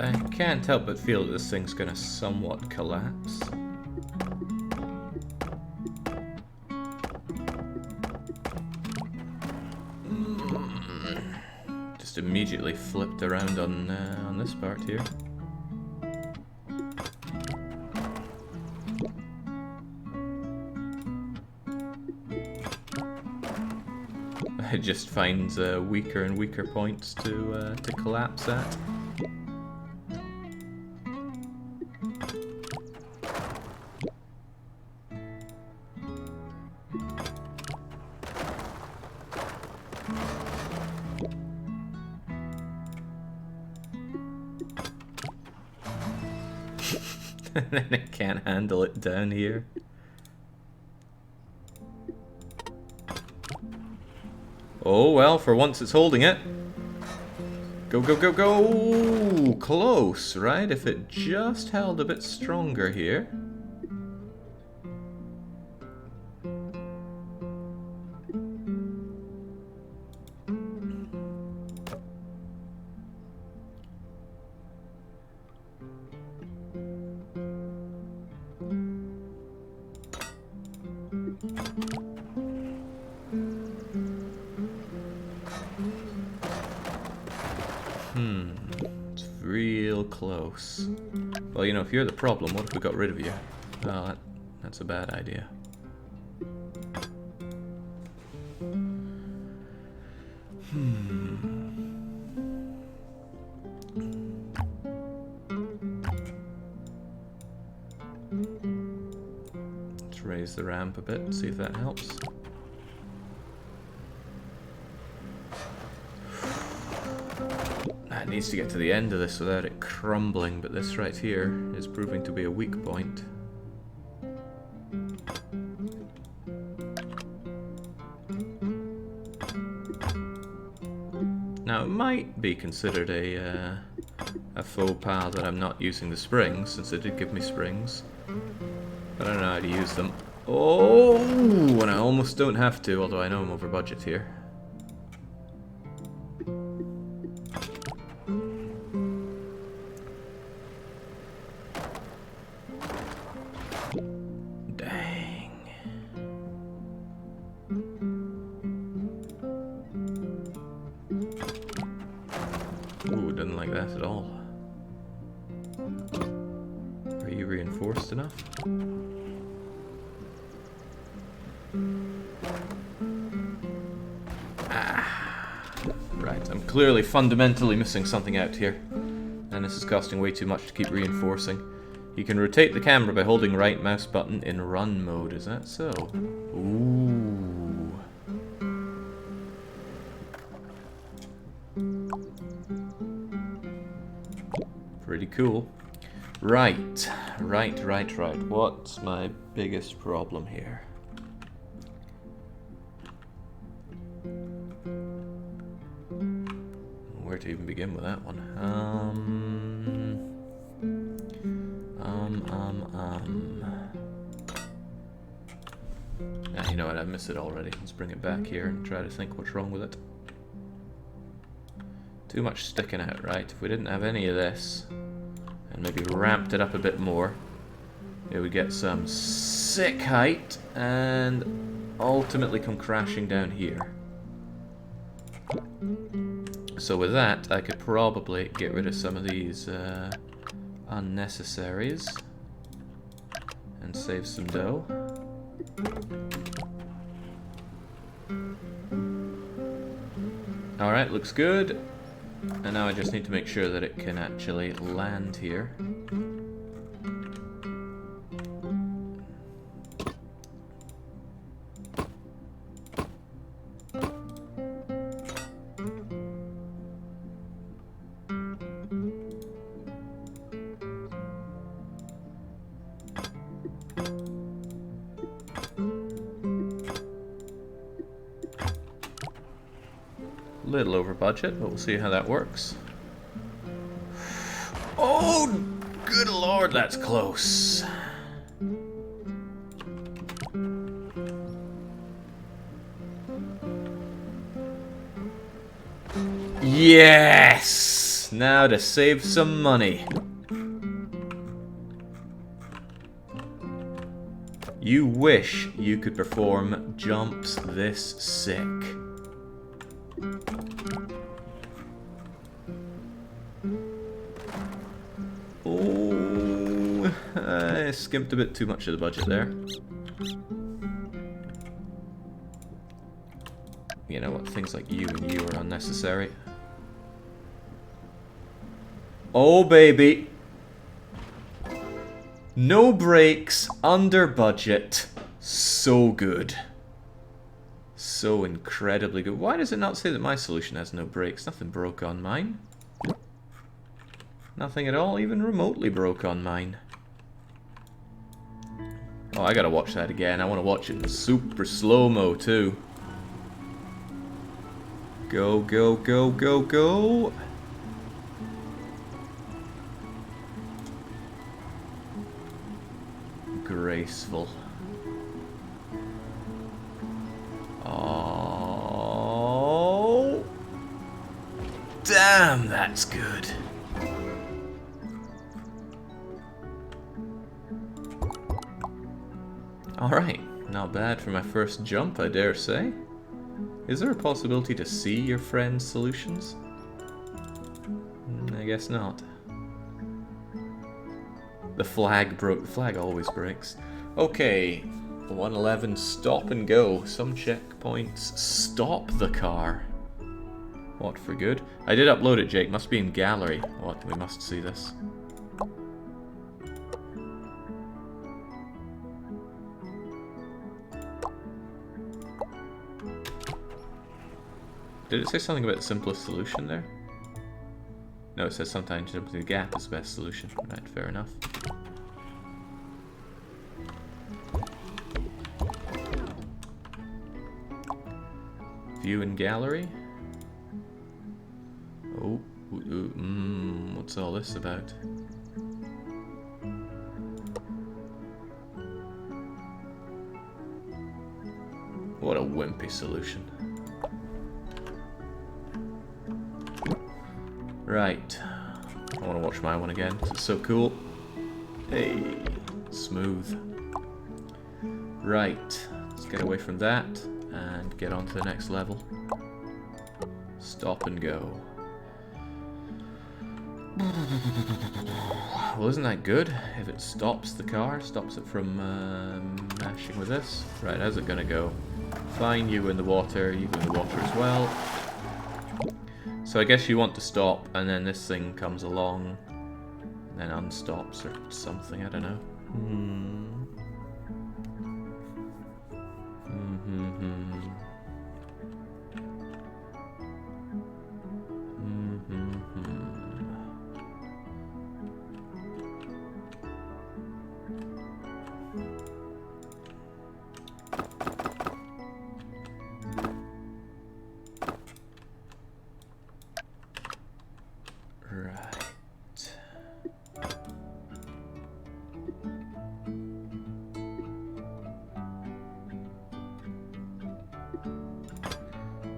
I can't help but feel that this thing's gonna somewhat collapse. Just immediately flipped around on this part here. It just finds weaker and weaker points to collapse at. And then it can't handle it down here. Oh well, for once it's holding it. Go, go, go, go! Close, right? If it just held a bit stronger here. It's real close. Well, you know, if you're the problem, what if we got rid of you? Well, that's a bad idea. Let's raise the ramp a bit and see if that helps. it needs to get to the end of this without it crumbling, but this right here is proving to be a weak point. Now, it might be considered a faux pas that I'm not using the springs, since it did give me springs. But I don't know how to use them. Oh, and I almost don't have to, although I know I'm over budget here. Dang. Ooh, didn't like that at all. Are you reinforced enough? Right, I'm clearly fundamentally missing something out here. And this is costing way too much to keep reinforcing. You can rotate the camera by holding right mouse button in run mode, is that so? Ooh. Pretty cool. Right. What's my biggest problem here? Where to even begin with that one? You know what, I've missed it already. Let's bring it back here and try to think what's wrong with it. Too much sticking out, right? If we didn't have any of this, and maybe ramped it up a bit more, it would get some sick height, and ultimately come crashing down here. So with that, I could probably get rid of some of these unnecessaries and save some dough. Alright, looks good. And now I just need to make sure that it can actually land here. Little over budget, but we'll see how that works. Oh, good lord, that's close. Yes! Now to save some money. You wish you could perform jumps this sick. Oh, I skimped a bit too much of the budget there. You know what, things like you and you are unnecessary. Oh baby! No brakes, under budget. So good. So incredibly good. Why does it not say that my solution has no brakes? Nothing broke on mine. Nothing at all, even remotely broke on mine. Oh, I gotta watch that again. I want to watch it in super slow-mo too. Go, go, go, go, go! Graceful. Oh, damn, that's good. Alright, not bad for my first jump, I dare say. Is there a possibility to see your friend's solutions? I guess not. The flag broke. The flag always breaks. Okay, 111, stop and go. Some checkpoints stop the car. What for good? I did upload it, Jake. Must be in gallery. What? We must see this. Did it say something about the simplest solution there? No, it says sometimes jumping through the gap is the best solution. Right, fair enough. View in gallery. Oh, what's all this about? What a wimpy solution. Right. I want to watch my one again. This is so cool. Hey, smooth. Right. Let's get away from that and get on to the next level. Stop and go. Well, isn't that good? If it stops the car, stops it from mashing with this. Right, how's it gonna go? Fine, you in the water, you go in the water as well. So I guess you want to stop, and then this thing comes along, and then unstops or something, I don't know.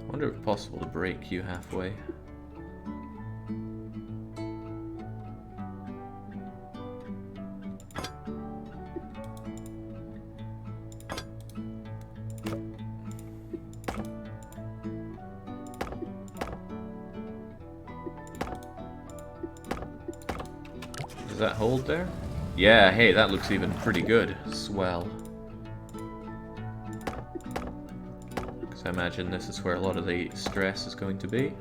I wonder if it's possible to break you halfway. Does that hold there? Yeah, hey, that looks even pretty good. Swell. I imagine this is where a lot of the stress is going to be.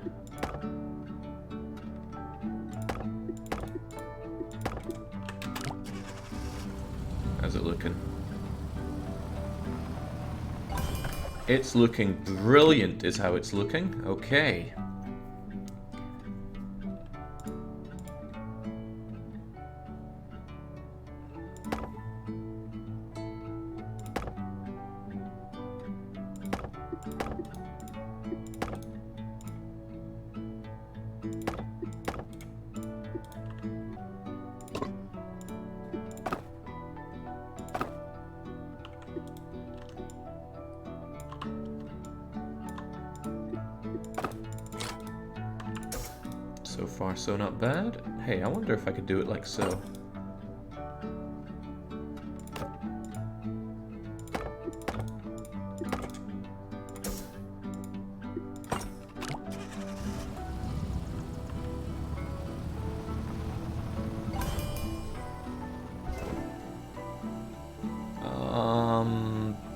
How's it looking? It's looking brilliant is how it's looking. Okay. So far, so not bad. Hey, I wonder if I could do it like so.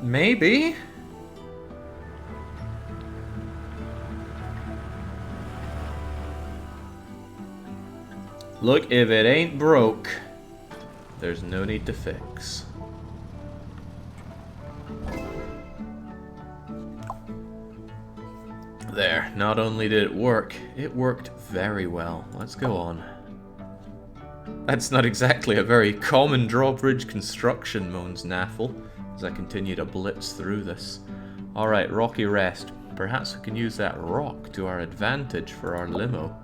Maybe? Look, if it ain't broke, there's no need to fix. There, not only did it worked very well. Let's go on. That's not exactly a very common drawbridge construction, moans Naffle, as I continue to blitz through this. Alright, rocky rest. Perhaps we can use that rock to our advantage for our limo.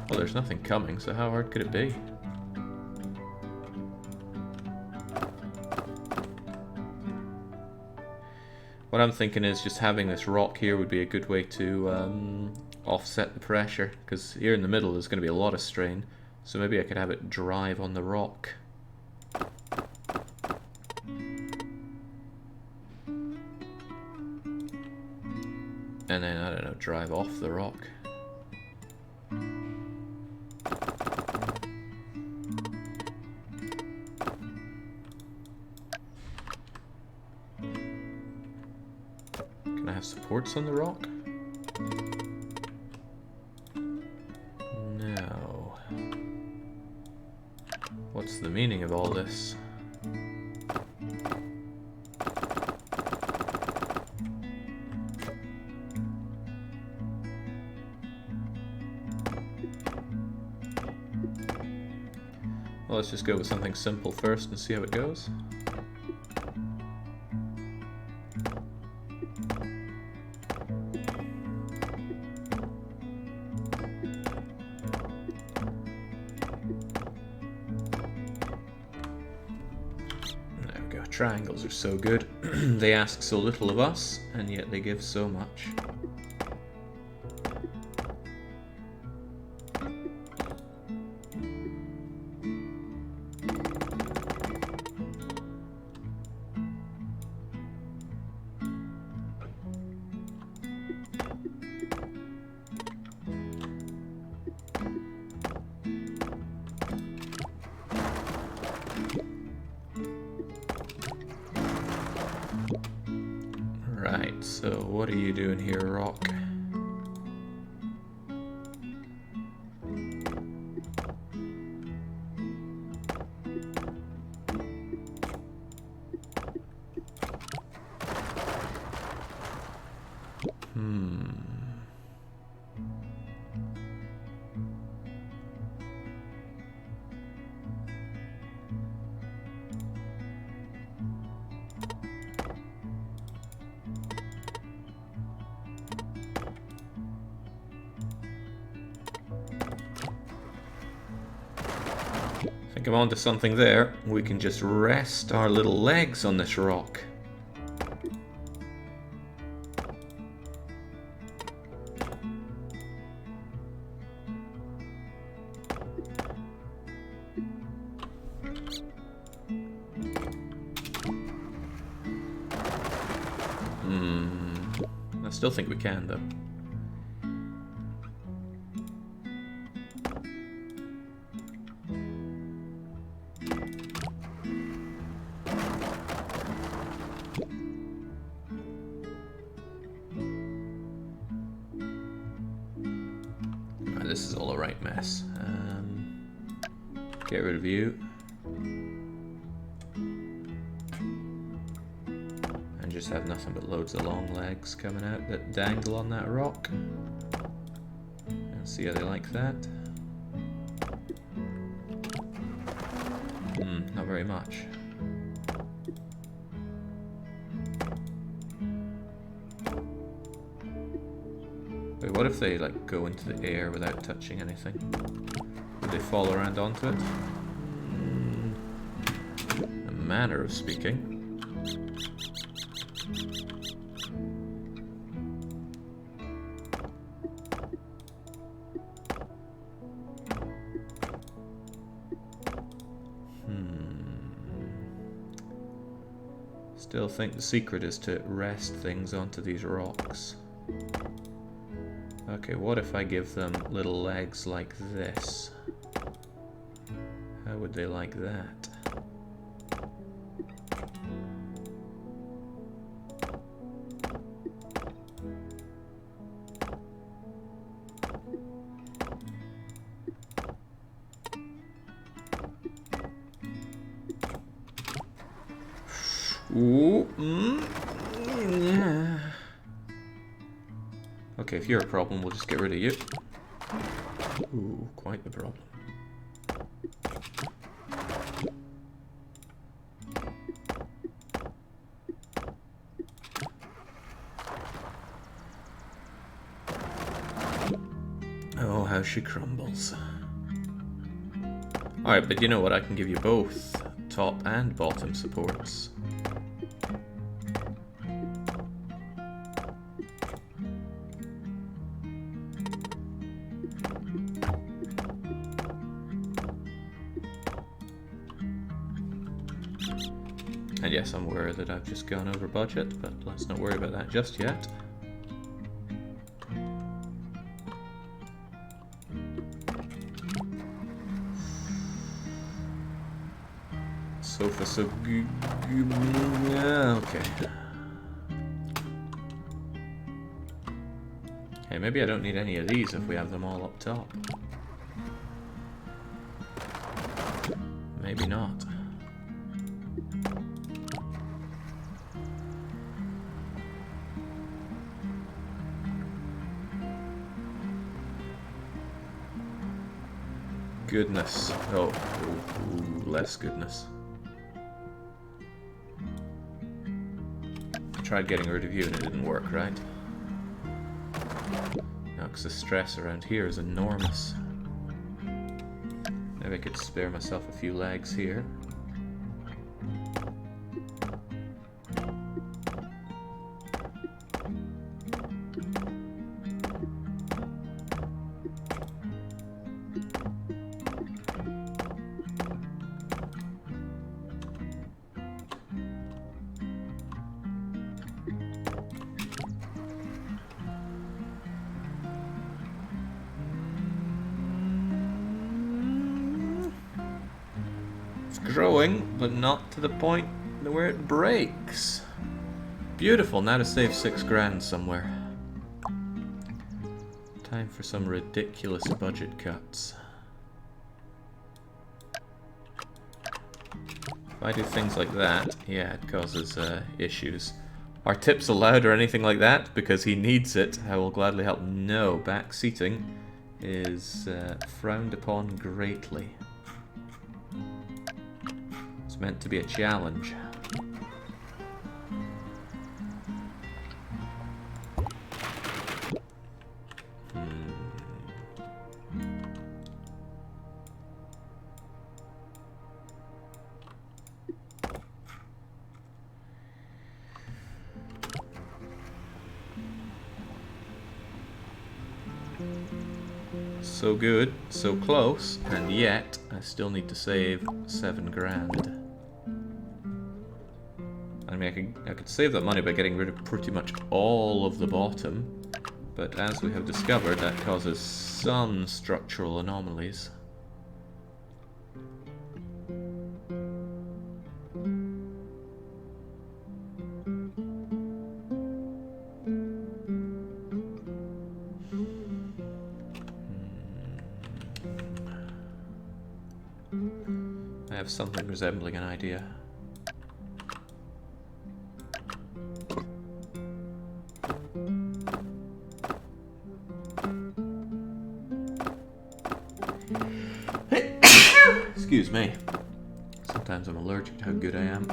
Well, there's nothing coming, so how hard could it be? What I'm thinking is just having this rock here would be a good way to offset the pressure, because here in the middle there's going to be a lot of strain, so maybe I could have it drive on the rock. And then, I don't know, drive off the rock. Can I have supports on the rock? No. What's the meaning of all this? Well, let's just go with something simple first and see how it goes. There we go. Triangles are so good. They ask so little of us, and yet they give so much. Right, so what are you doing here, rock? I think I'm onto something there. We can just rest our little legs on this rock. I still think we can, though. This is all a right mess. Get rid of you. And just have nothing but loads of long legs coming out that dangle on that rock. And see how they like that. Not very much. Wait, what if they like go into the air without touching anything? Would they fall around onto it? A manner of speaking. Still think the secret is to rest things onto these rocks. Okay, what if I give them little legs like this? How would they like that? Ooh, yeah. Okay, if you're a problem, we'll just get rid of you. Ooh, quite the problem. Oh, how she crumbles. Alright, but you know what? I can give you both top and bottom supports. And yes, I'm aware that I've just gone over budget, but let's not worry about that just yet. Sofa so good. Yeah, okay. Hey, maybe I don't need any of these if we have them all up top. Maybe not. goodness. Oh, less goodness. I tried getting rid of you and it didn't work, right? No, because the stress around here is enormous. Maybe I could spare myself a few legs here. Growing, but not to the point where it breaks. Beautiful, now to save 6 grand somewhere. Time for some ridiculous budget cuts. If I do things like that, yeah, it causes issues. Are tips allowed or anything like that? Because he needs it, I will gladly help. No, back seating is frowned upon greatly. Meant to be a challenge. So good, so close, and yet I still need to save 7 grand. I mean, I could save that money by getting rid of pretty much all of the bottom, but as we have discovered, that causes some structural anomalies. I have something resembling an idea. Excuse me. Sometimes I'm allergic to how good I am.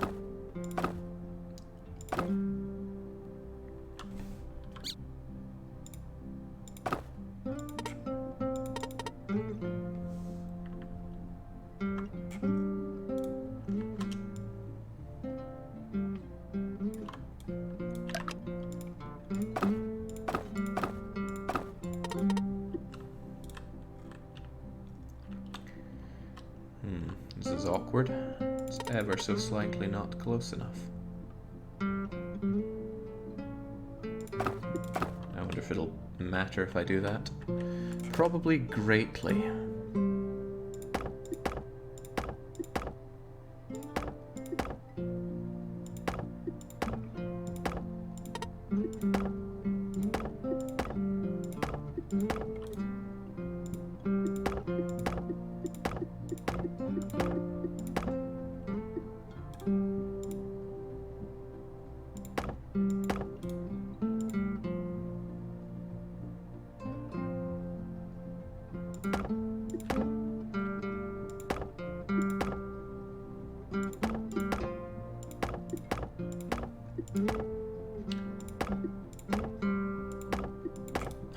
This is awkward. It's ever so slightly not close enough. I wonder if it'll matter if I do that. Probably greatly.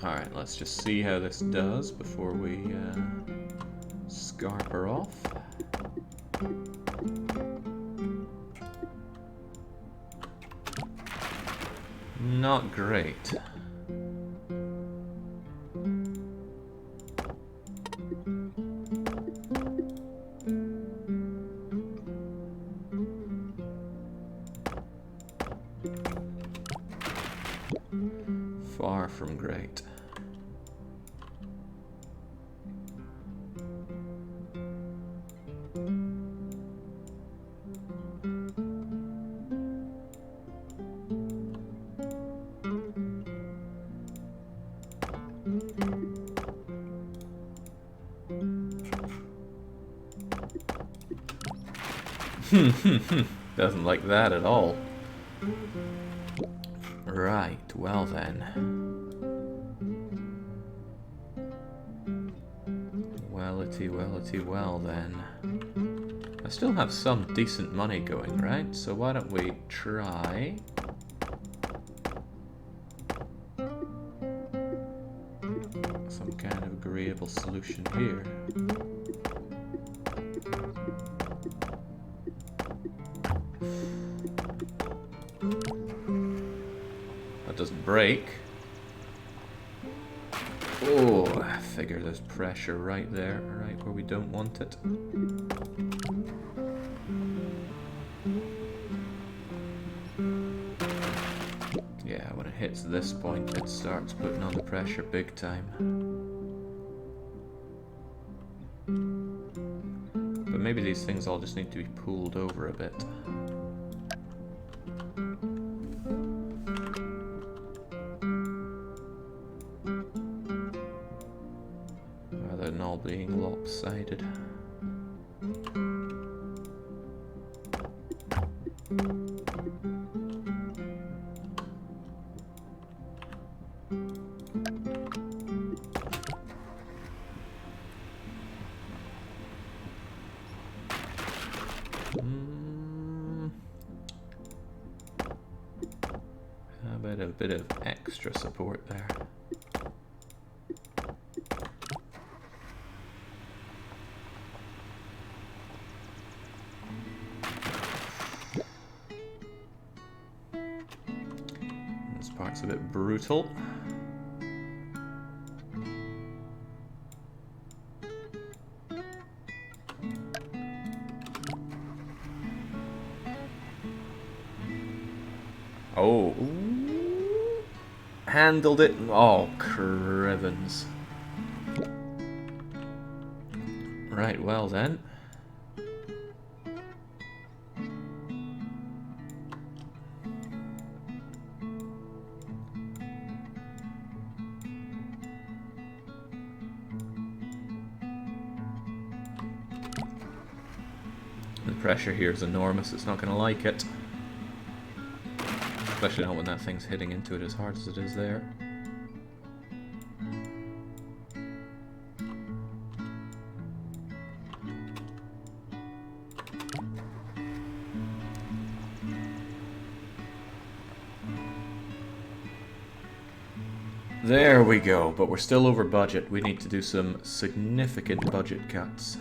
Alright, let's just see how this does before we scarper off. Not great. Far from great. Doesn't like that at all. Right, well then. Well then. I still have some decent money going, right? So why don't we try... some kind of agreeable solution here. That doesn't break. Oh, I figure there's pressure right there, right where we don't want it. Yeah, when it hits this point, it starts putting on the pressure big time. But maybe these things all just need to be pulled over a bit. Rather than all being lopsided. A bit of extra support there. This part's a bit brutal. Oh. Handled it. Oh, crivens. Right, well then. The pressure here is enormous. It's not going to like it. Especially not when that thing's hitting into it as hard as it is there. There we go, but we're still over budget. We need to do some significant budget cuts.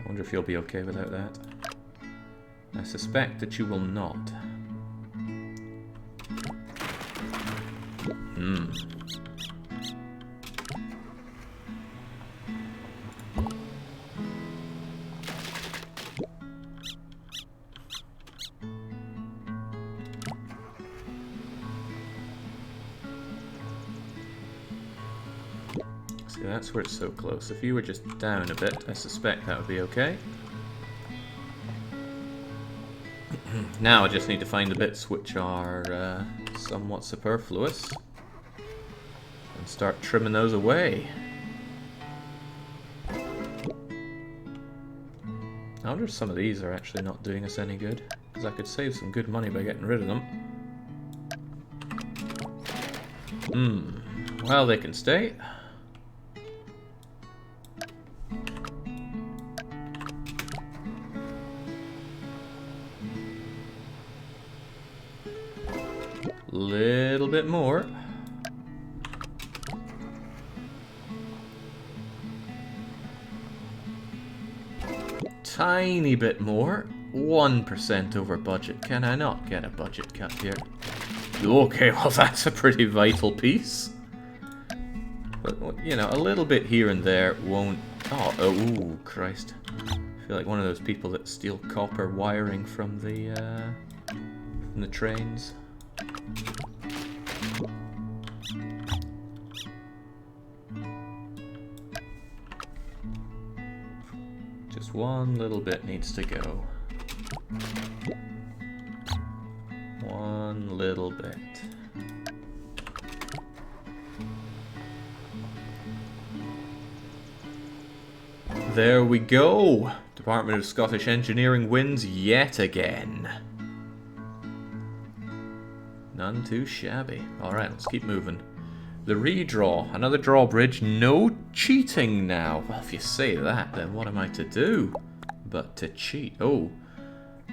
I wonder if you'll be okay without that. I suspect that you will not. See, that's where it's so close. If you were just down a bit, I suspect that would be okay. Now I just need to find the bits which are somewhat superfluous and start trimming those away. I wonder if some of these are actually not doing us any good, because I could save some good money by getting rid of them. Well, they can stay. Little bit more. Tiny bit more. 1% over budget. Can I not get a budget cut here? Okay, well that's a pretty vital piece. But, you know, a little bit here and there won't... Oh, Christ. I feel like one of those people that steal copper wiring from the trains. Just one little bit needs to go. One little bit. There we go! Department of Scottish Engineering wins yet again. None too shabby. Alright, let's keep moving. The redraw. Another drawbridge. No cheating now. Well, if you say that, then what am I to do but to cheat? Oh.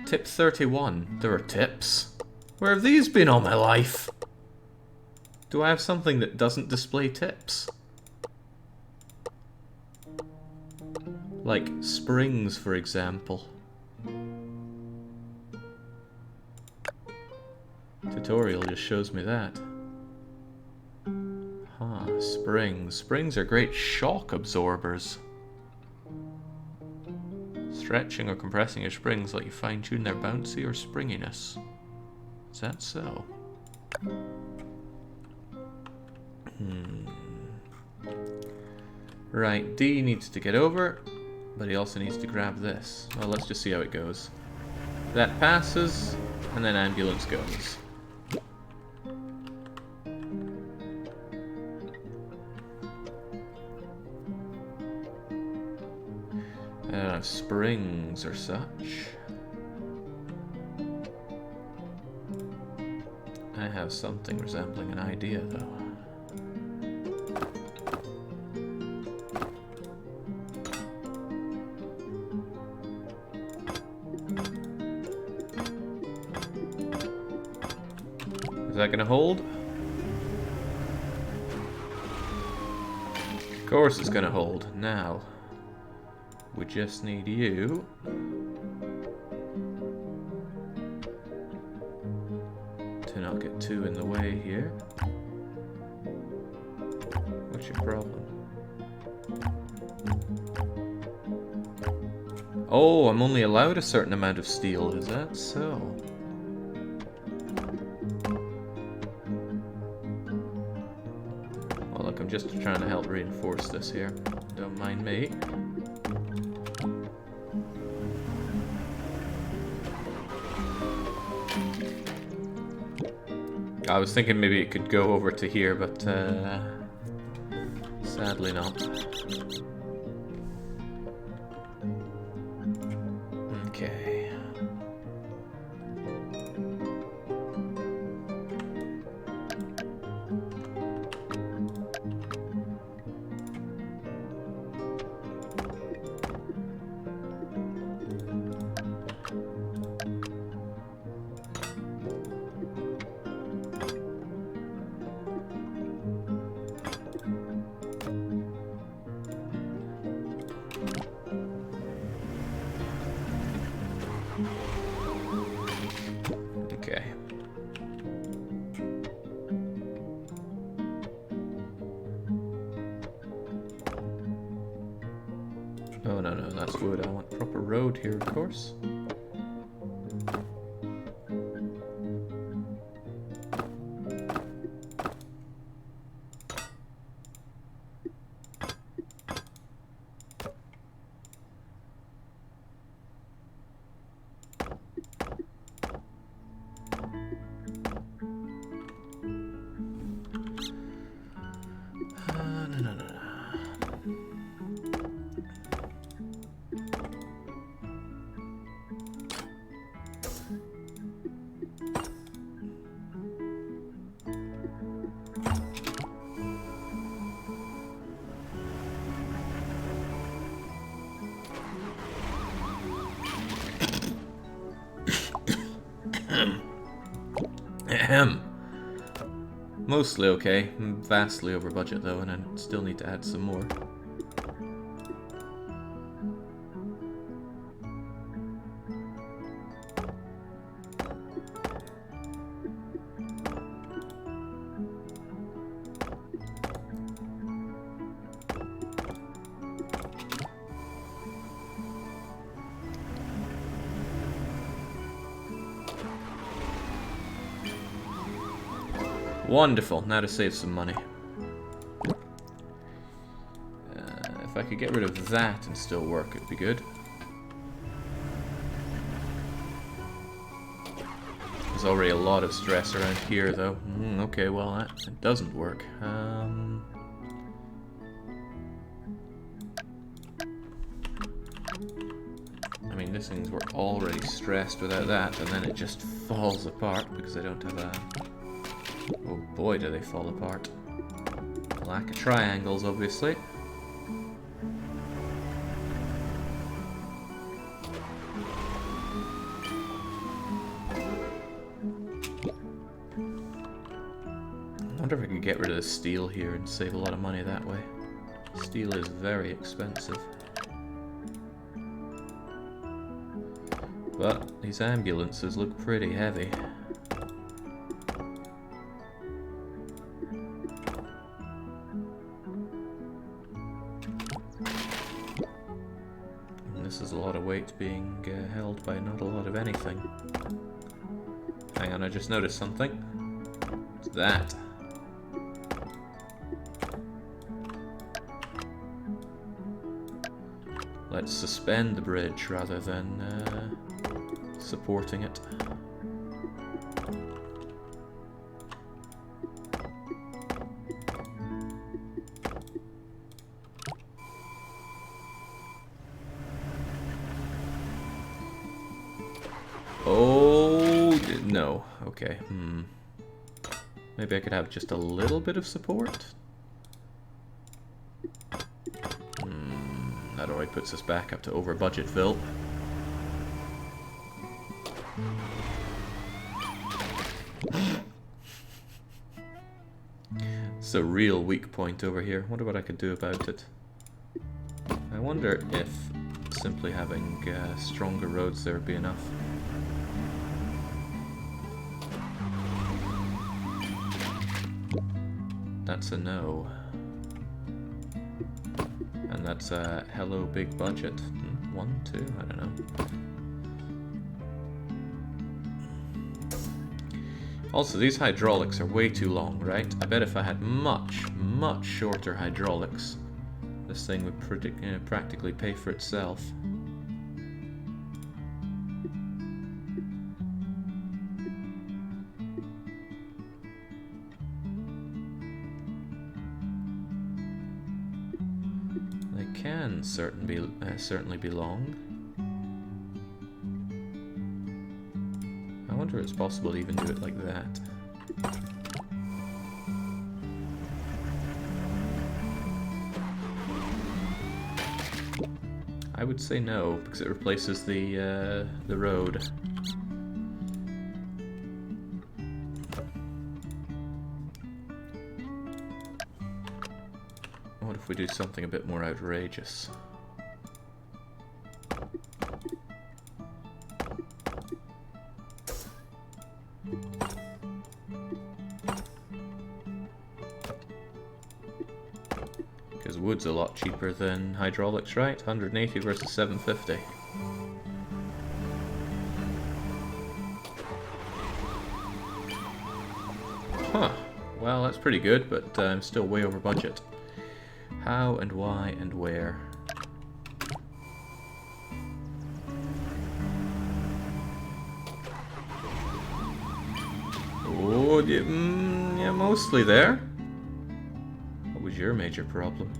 Tip 31. There are tips. Where have these been all my life? Do I have something that doesn't display tips? Like springs, for example. Tutorial just shows me that. Huh, springs. Springs are great shock absorbers. Stretching or compressing your springs let you fine-tune their bouncy or springiness. Is that so? Right, D needs to get over, but he also needs to grab this. Well, let's just see how it goes. That passes, and then ambulance goes. Springs or such. I have something resembling an idea, though. Is that gonna hold? Of course it's gonna hold. Now, we just need you to not get too in the way here. What's your problem? Oh, I'm only allowed a certain amount of steel, is that so? Well, look, I'm just trying to help reinforce this here. Don't mind me. I was thinking maybe it could go over to here, but sadly not. Okay. Okay. Oh, no, that's wood. I want proper road here, of course. Ahem. Mostly okay. Vastly over budget though, and I still need to add some more. Wonderful, now to save some money. If I could get rid of that and still work, it'd be good. There's already a lot of stress around here, though. Okay, well, that doesn't work. I mean, these things were already stressed without that, and then it just falls apart because I don't have a... Oh boy, do they fall apart. Lack of triangles, obviously. I wonder if I could get rid of the steel here and save a lot of money that way. Steel is very expensive. But these ambulances look pretty heavy. And this is a lot of weight being held by not a lot of anything. Hang on, I just noticed something. It's that. Let's suspend the bridge rather than supporting it. Oh, no. Okay. Maybe I could have just a little bit of support? That already puts us back up to over budgetville. It's a real weak point over here. Wonder what I could do about it. I wonder if simply having stronger roads there would be enough. That's a no. And that's a hello big budget. 1, 2, I don't know. Also, these hydraulics are way too long, right? I bet if I had much, much shorter hydraulics, this thing would practically pay for itself. They can certainly be long. I wonder if it's possible to even do it like that. I would say no, because it replaces the road. What if we do something a bit more outrageous? Because wood's a lot cheaper than hydraulics, right? 180 versus 750. Huh. Well, that's pretty good, but I'm still way over budget. How and why and where? Oh, yeah, mostly there. What was your major problem?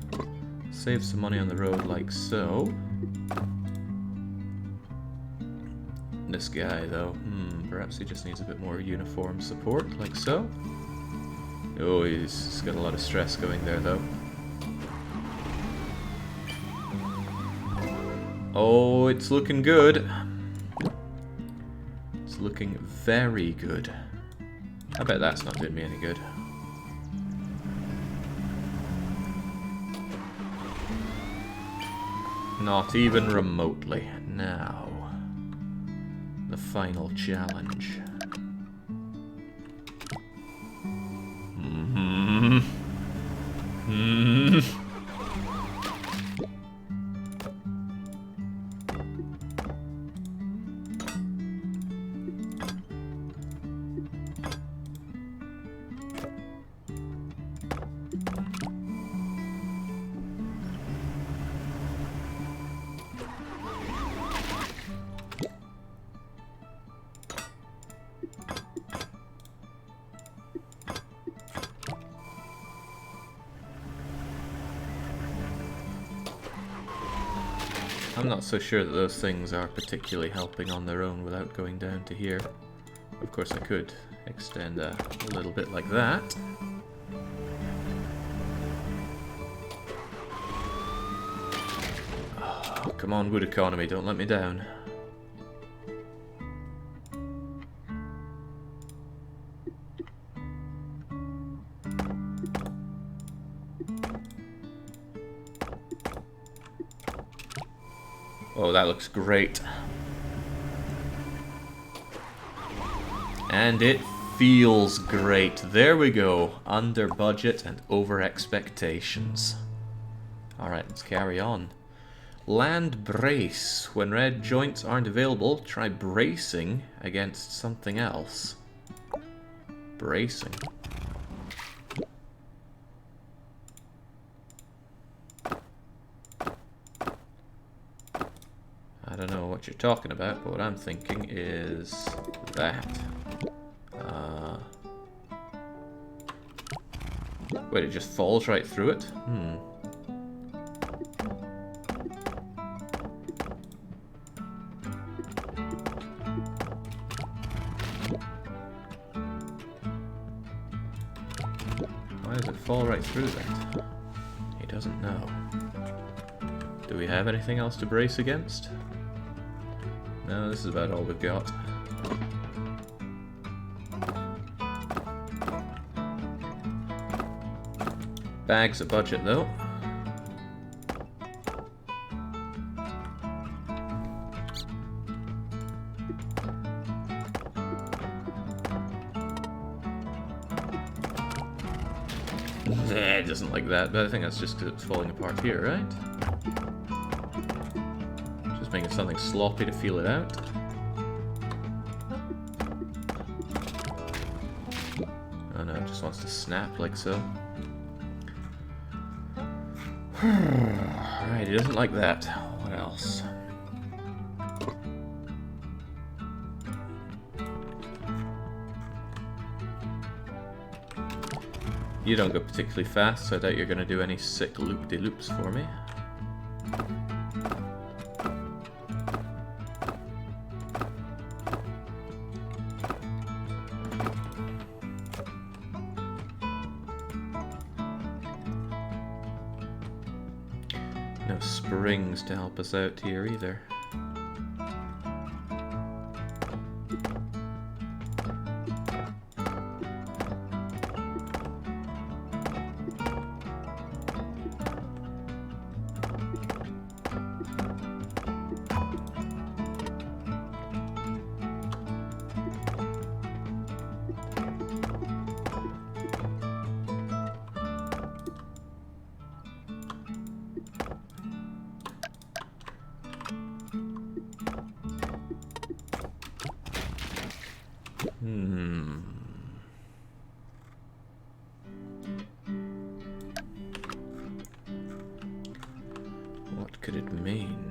Save some money on the road like so. This guy, though, perhaps he just needs a bit more uniform support, like so. Oh, he's got a lot of stress going there, though. Oh, it's looking good. It's looking very good. I bet that's not doing me any good. Not even remotely. Now, the final challenge. I'm not so sure that those things are particularly helping on their own without going down to here. Of course I could extend a little bit like that. Oh, come on, wood economy, don't let me down. Oh, that looks great. And it feels great. There we go. Under budget and over expectations. Alright, let's carry on. Land brace. When red joints aren't available, try bracing against something else. Bracing. I don't know what you're talking about, but what I'm thinking is that. Wait, it just falls right through it? Why does it fall right through that? He doesn't know. Do we have anything else to brace against? No, this is about all we've got. Bags a budget though. It doesn't like that, but I think that's just because it's falling apart here, right? Just making something sloppy to feel it out. Oh no, it just wants to snap like so. Right, he doesn't like that. What else? You don't go particularly fast, so I doubt you're going to do any sick loop-de-loops for me. No springs to help us out here either. What could it mean?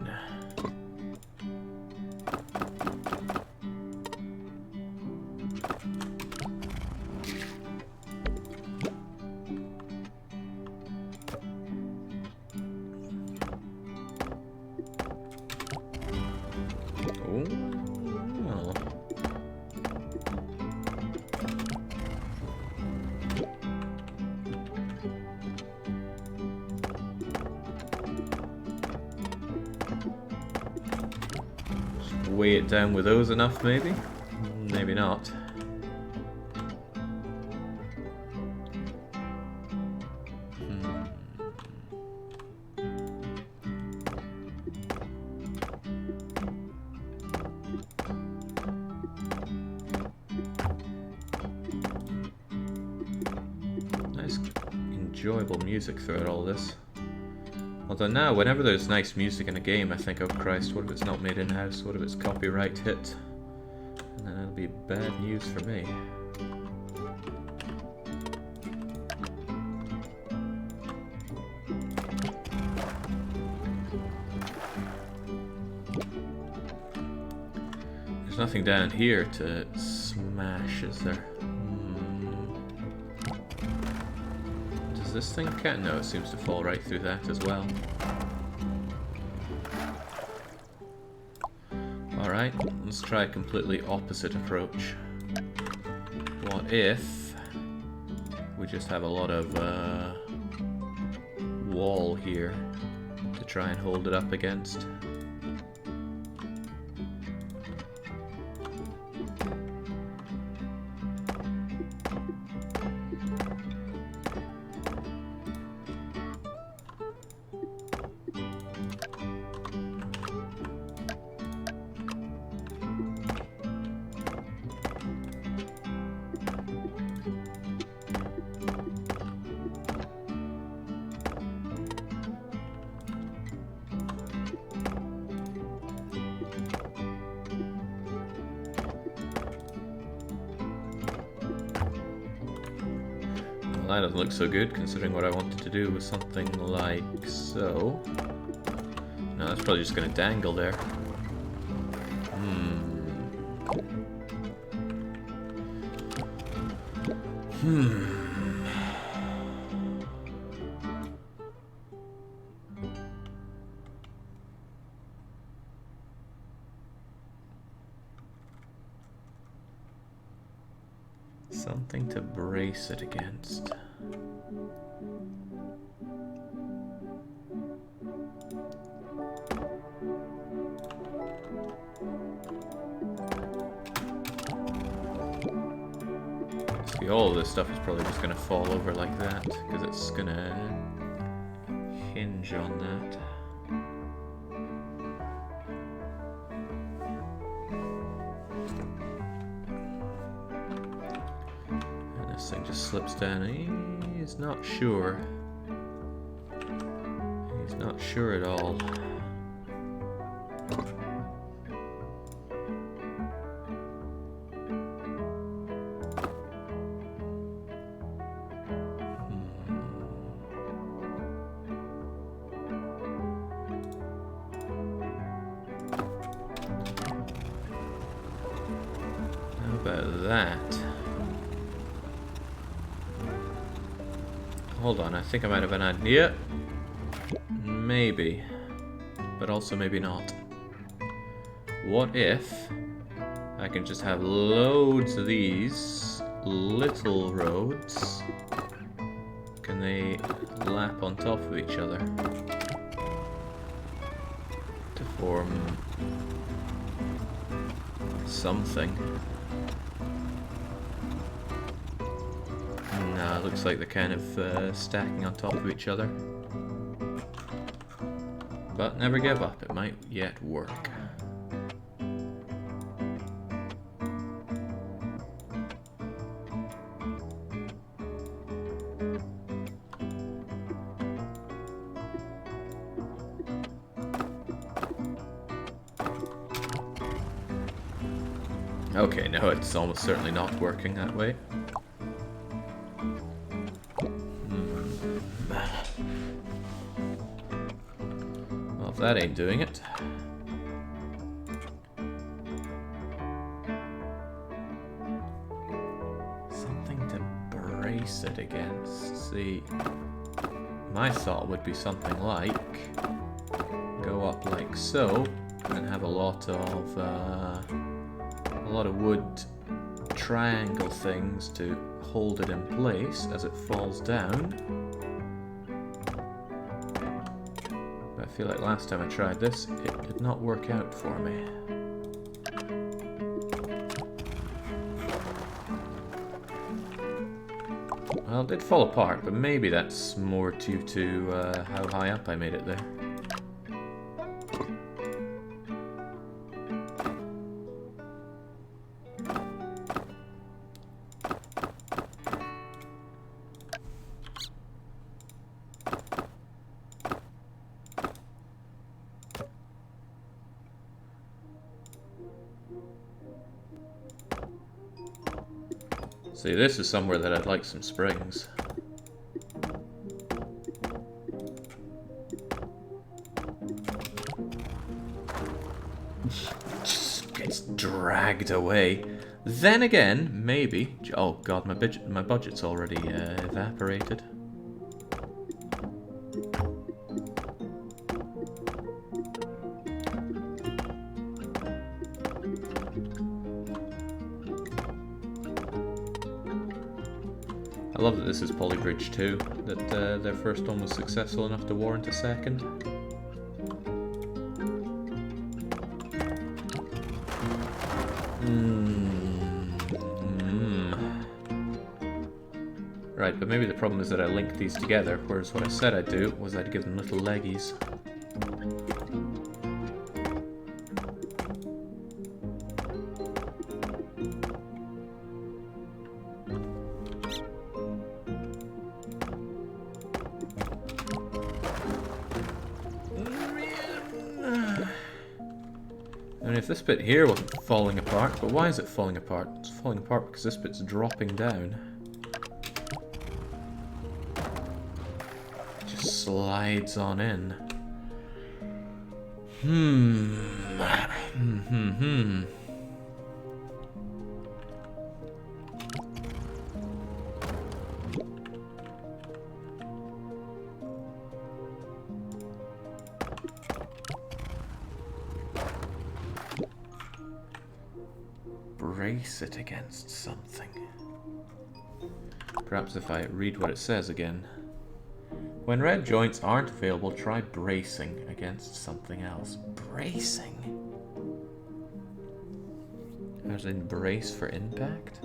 Weigh it down with those enough, maybe? Maybe not. Nice, enjoyable music throughout all this. Although now, whenever there's nice music in a game, I think, oh Christ, what if it's not made in-house? What if it's copyright hit? And then it'll be bad news for me. There's nothing down here to smash, is there? This thing can't. No, it seems to fall right through that as well. Alright, let's try a completely opposite approach. What if we just have a lot of wall here to try and hold it up against? That doesn't look so good, considering what I wanted to do was something like so. No, that's probably just going to dangle there. Something to brace it against. See, all of this stuff is probably just going to fall over like that, because it's going to hinge on that. This thing just slips down. He's not sure. He's not sure at all. How about that? Hold on, I think I might have an idea. Maybe. But also maybe not. What if I can just have loads of these little roads? Can they lap on top of each other to form something? Nah, looks like they're kind of stacking on top of each other. But never give up, it might yet work. Okay, no, it's almost certainly not working that way. Well, if that ain't doing it. Something to brace it against. See, my thought would be something like go up like so, and have a lot of wood triangle things to hold it in place as it falls down. But I feel like last time I tried this, it did not work out for me. Well, it did fall apart, but maybe that's more due to how high up I made it there. See, this is somewhere that I'd like some springs. Just gets dragged away. Then again, maybe... Oh god, my budget's already evaporated. love that this is Polybridge 2, that their first one was successful enough to warrant a second. Right, but maybe the problem is that I linked these together, whereas what I said I'd do was I'd give them little leggies. I mean, if this bit here wasn't falling apart, but why is it falling apart? It's falling apart because this bit's dropping down. It just slides on in. Brace it against something. Perhaps if I read what it says again. When red joints aren't available, try bracing against something else. Bracing? As in brace for impact?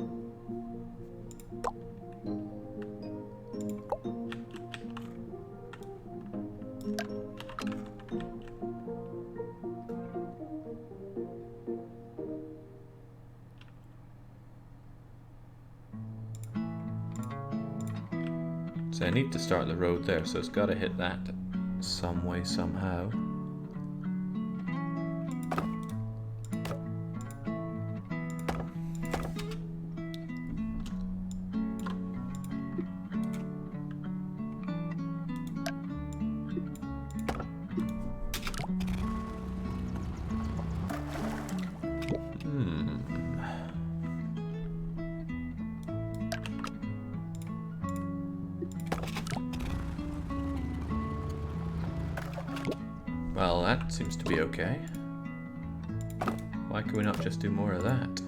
So I need to start the road there, so it's got to hit that some way, somehow. Well, that seems to be okay. Why can we not just do more of that?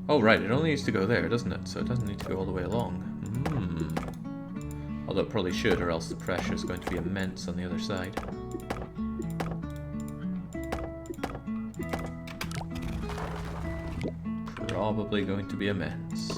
Oh right, it only needs to go there, doesn't it? So it doesn't need to go all the way along. Although it probably should, or else the pressure is going to be immense on the other side. Probably going to be immense.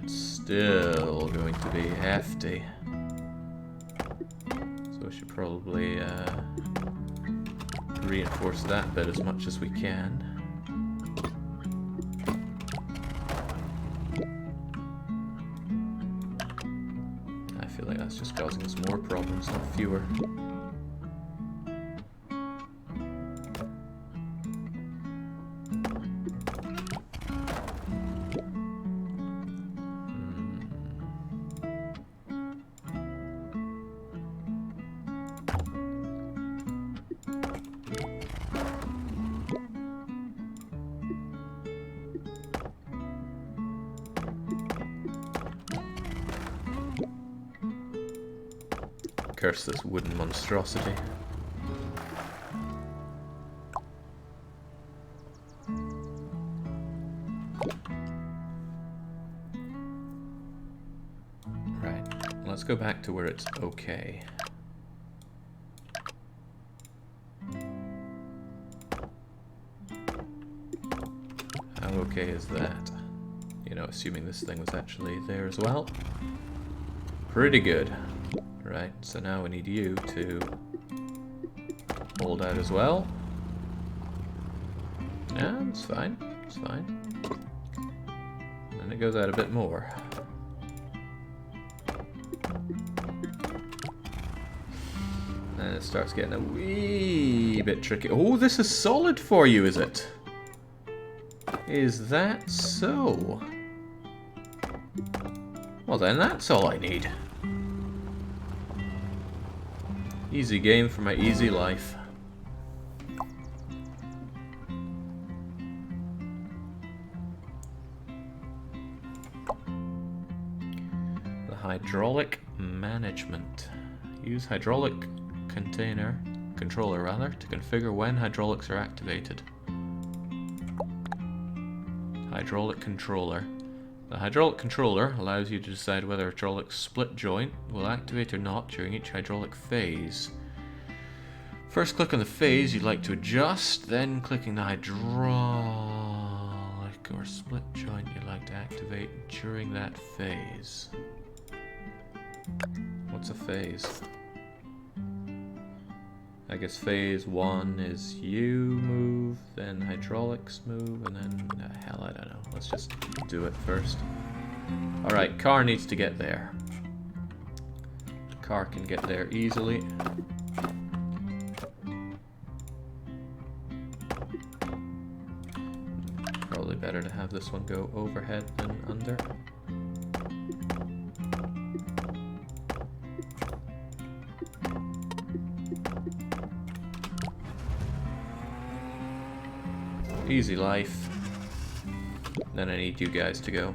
Still going to be hefty. So we should probably reinforce that bit as much as we can. I feel like that's just causing us more problems, not fewer. Curse this wooden monstrosity. Right, let's go back to where it's okay. How okay is that? You know, assuming this thing was actually there as well. Pretty good. Right, so now we need you to hold out as well. Yeah, it's fine. It's fine. And it goes out a bit more. And it starts getting a wee bit tricky. Oh, this is solid for you, is it? Is that so? Well then, that's all I need. Easy game for my easy life. The hydraulic management. Use hydraulic controller to configure when hydraulics are activated. Hydraulic controller. The hydraulic controller allows you to decide whether a hydraulic split joint will activate or not during each hydraulic phase. First click on the phase you'd like to adjust, then clicking the hydraulic or split joint you'd like to activate during that phase. What's a phase? I guess phase 1 is you move, then hydraulics move, and then... hell, I don't know. Let's just do it first. Alright, car needs to get there. Car can get there easily. Probably better to have this one go overhead than under. Easy life. Then I need you guys to go.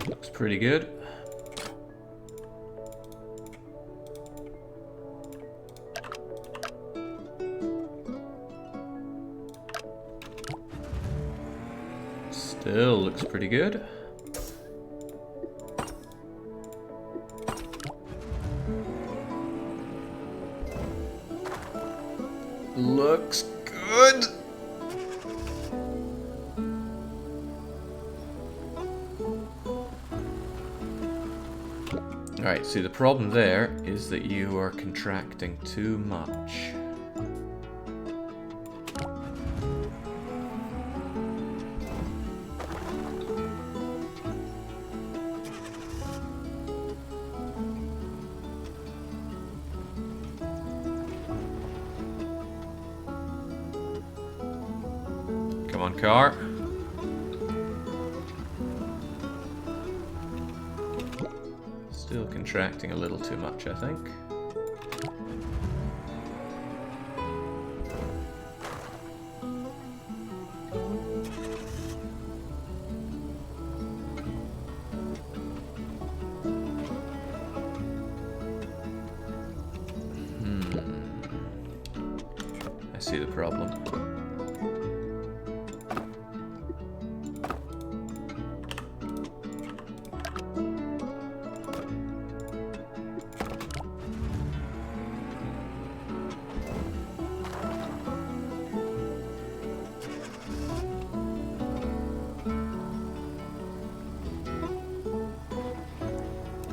Looks pretty good. Still looks pretty good. Looks good. Alright, see the problem there is that you are contracting too much. Come on, car. Still contracting a little too much, I think. I see the problem.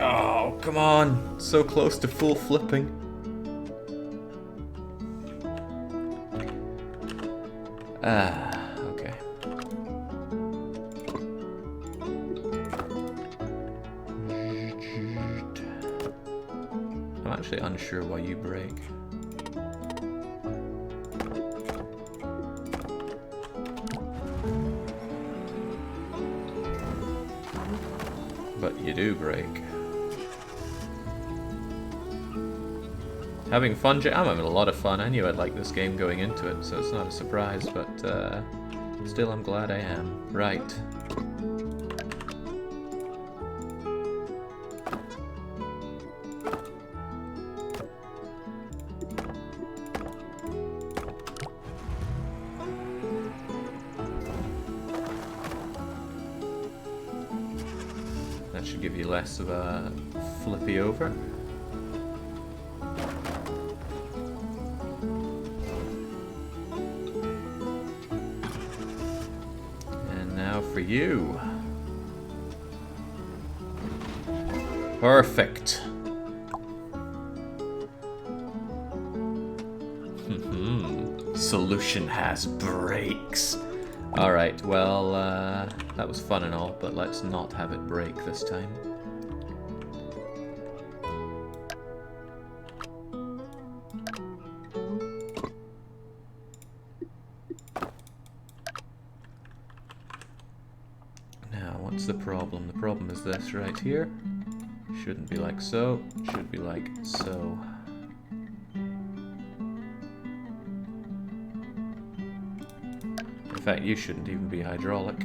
Oh, come on. So close to full flipping. Okay. I'm actually unsure why you brake. But you do brake. Having fun, I'm having a lot of fun. I knew I'd like this game going into it, so it's not a surprise, but still I'm glad I am. Right. That should give you less of a flippy over. you. Perfect. Solution has brakes. Alright, well, that was fun and all, but let's not have it break this time. Now, what's the problem? The problem is this right here. Shouldn't be like so, should be like so. In fact, you shouldn't even be hydraulic.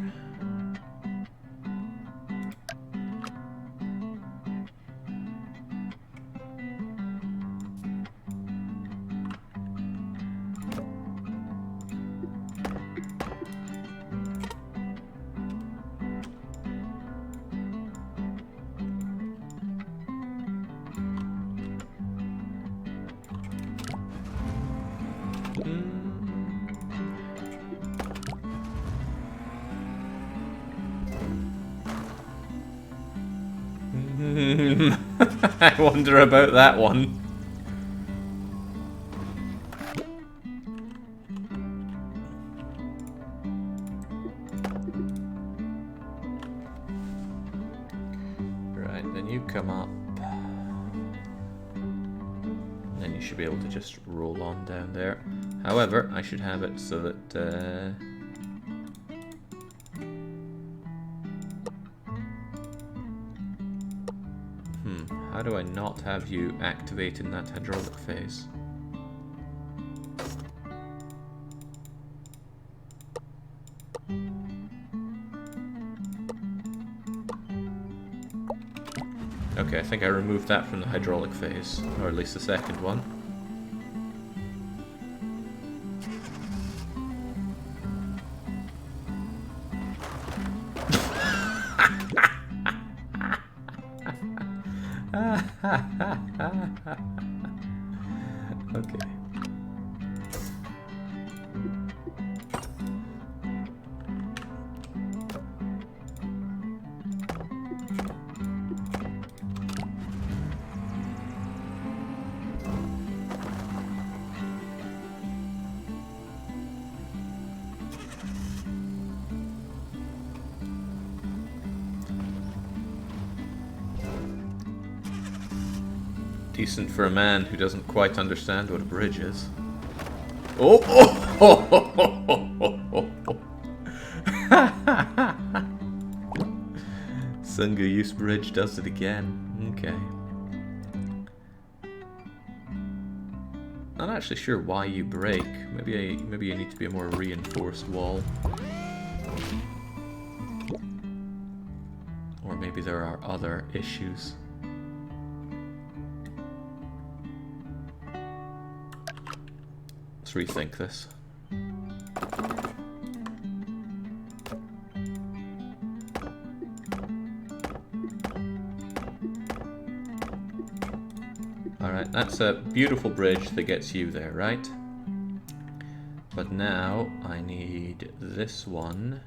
I wonder about that one. Right, then you come up. And then you should be able to just roll on down there. However, I should have it so that how do I not have you activate in that hydraulic phase? Okay, I think I removed that from the hydraulic phase, or at least the second one. Okay. Decent for a man who doesn't quite understand what a bridge is. Oh! Sunga Use Bridge does it again. Okay. Not actually sure why you break. Maybe you need to be a more reinforced wall. Or maybe there are other issues. Let's rethink this. Alright, that's a beautiful bridge that gets you there, right? But now I need this one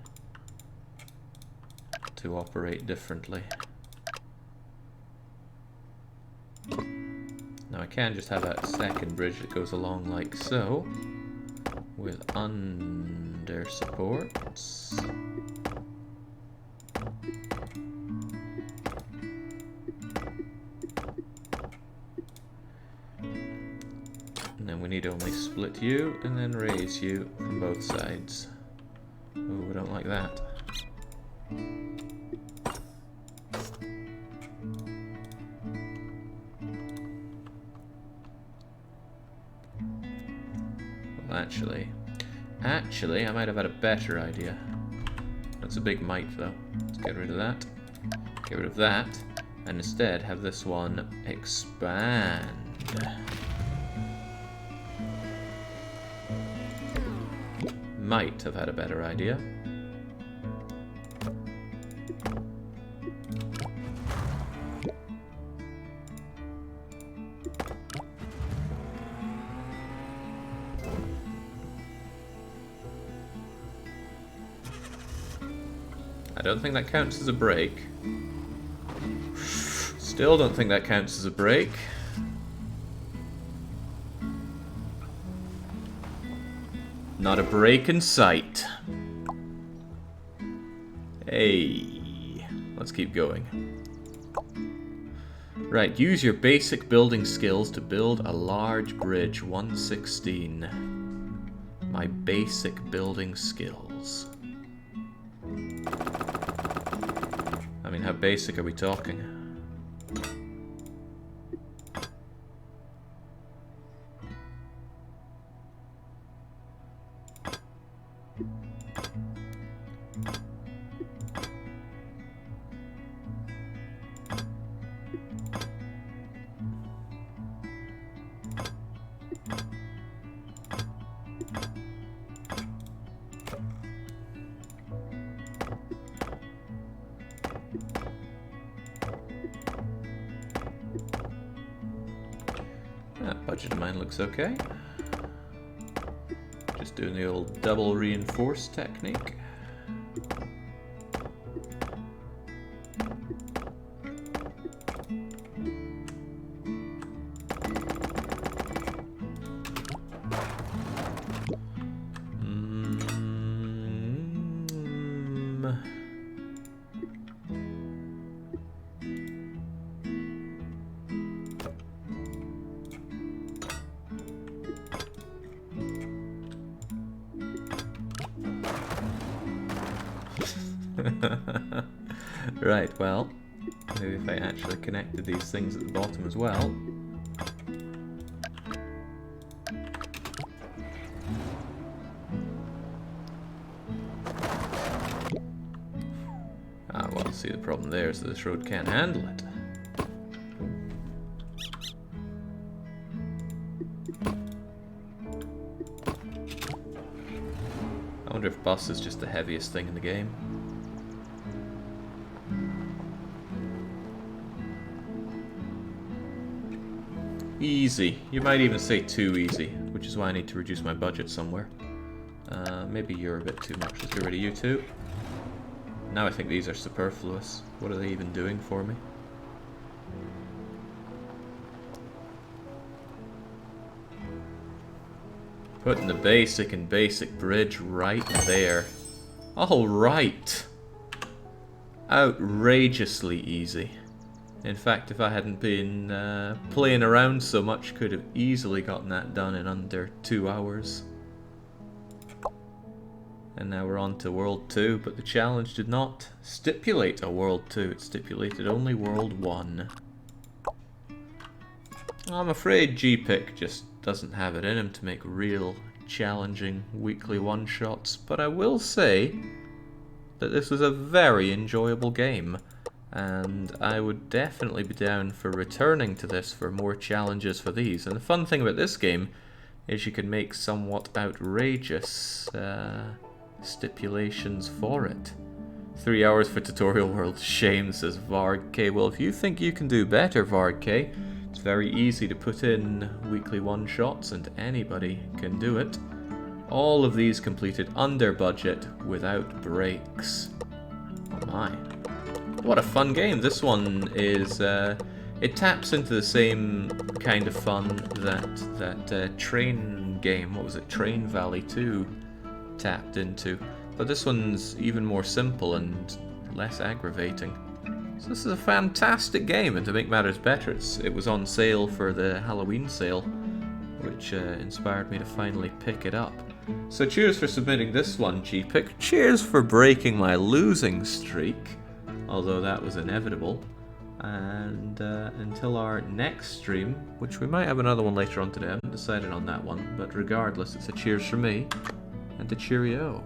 to operate differently. Now I can just have a second bridge that goes along like so, with under supports. And then we need to only split you and then raise you from both sides. Oh, we don't like that. Actually, I might have had a better idea. That's a big might, though. Let's get rid of that. Get rid of that. And instead have this one expand. Might have had a better idea. don't think that counts as a break. Still don't think that counts as a break. Not a break in sight. Hey, let's keep going. Right, use your basic building skills to build a large bridge. 116. My basic building skills. I mean, how basic are we talking? That budget of mine looks okay. Just doing the old double reinforced technique. Right, well, maybe if I actually connected these things at the bottom as well. Ah, well, see, the problem there is that this road can't handle it. I wonder if bus is just the heaviest thing in the game. Easy. You might even say too easy, which is why I need to reduce my budget somewhere. Maybe you're a bit too much. Let's get rid of you two. Now I think these are superfluous. What are they even doing for me? Putting the basic and basic bridge right there. Alright. Outrageously easy. In fact, if I hadn't been playing around so much, could have easily gotten that done in under 2 hours. And now we're on to World 2, but the challenge did not stipulate a World 2, it stipulated only World 1. I'm afraid GPIC just doesn't have it in him to make real challenging weekly one-shots, but I will say that this was a very enjoyable game. And I would definitely be down for returning to this for more challenges for these. And the fun thing about this game is you can make somewhat outrageous stipulations for it. 3 hours for tutorial world. Shame, says VardK. Well, if you think you can do better, VardK, it's very easy to put in weekly one-shots and anybody can do it. All of these completed under budget without breaks. Oh my. What a fun game. This one is, it taps into the same kind of fun that train game, what was it, Train Valley 2 tapped into. But this one's even more simple and less aggravating. So this is a fantastic game, and to make matters better, it was on sale for the Halloween sale, which inspired me to finally pick it up. So cheers for submitting this one, GPIC. Cheers for breaking my losing streak. Although that was inevitable. And until our next stream, which we might have another one later on today, I haven't decided on that one, but regardless, it's a cheers from me, and a cheerio.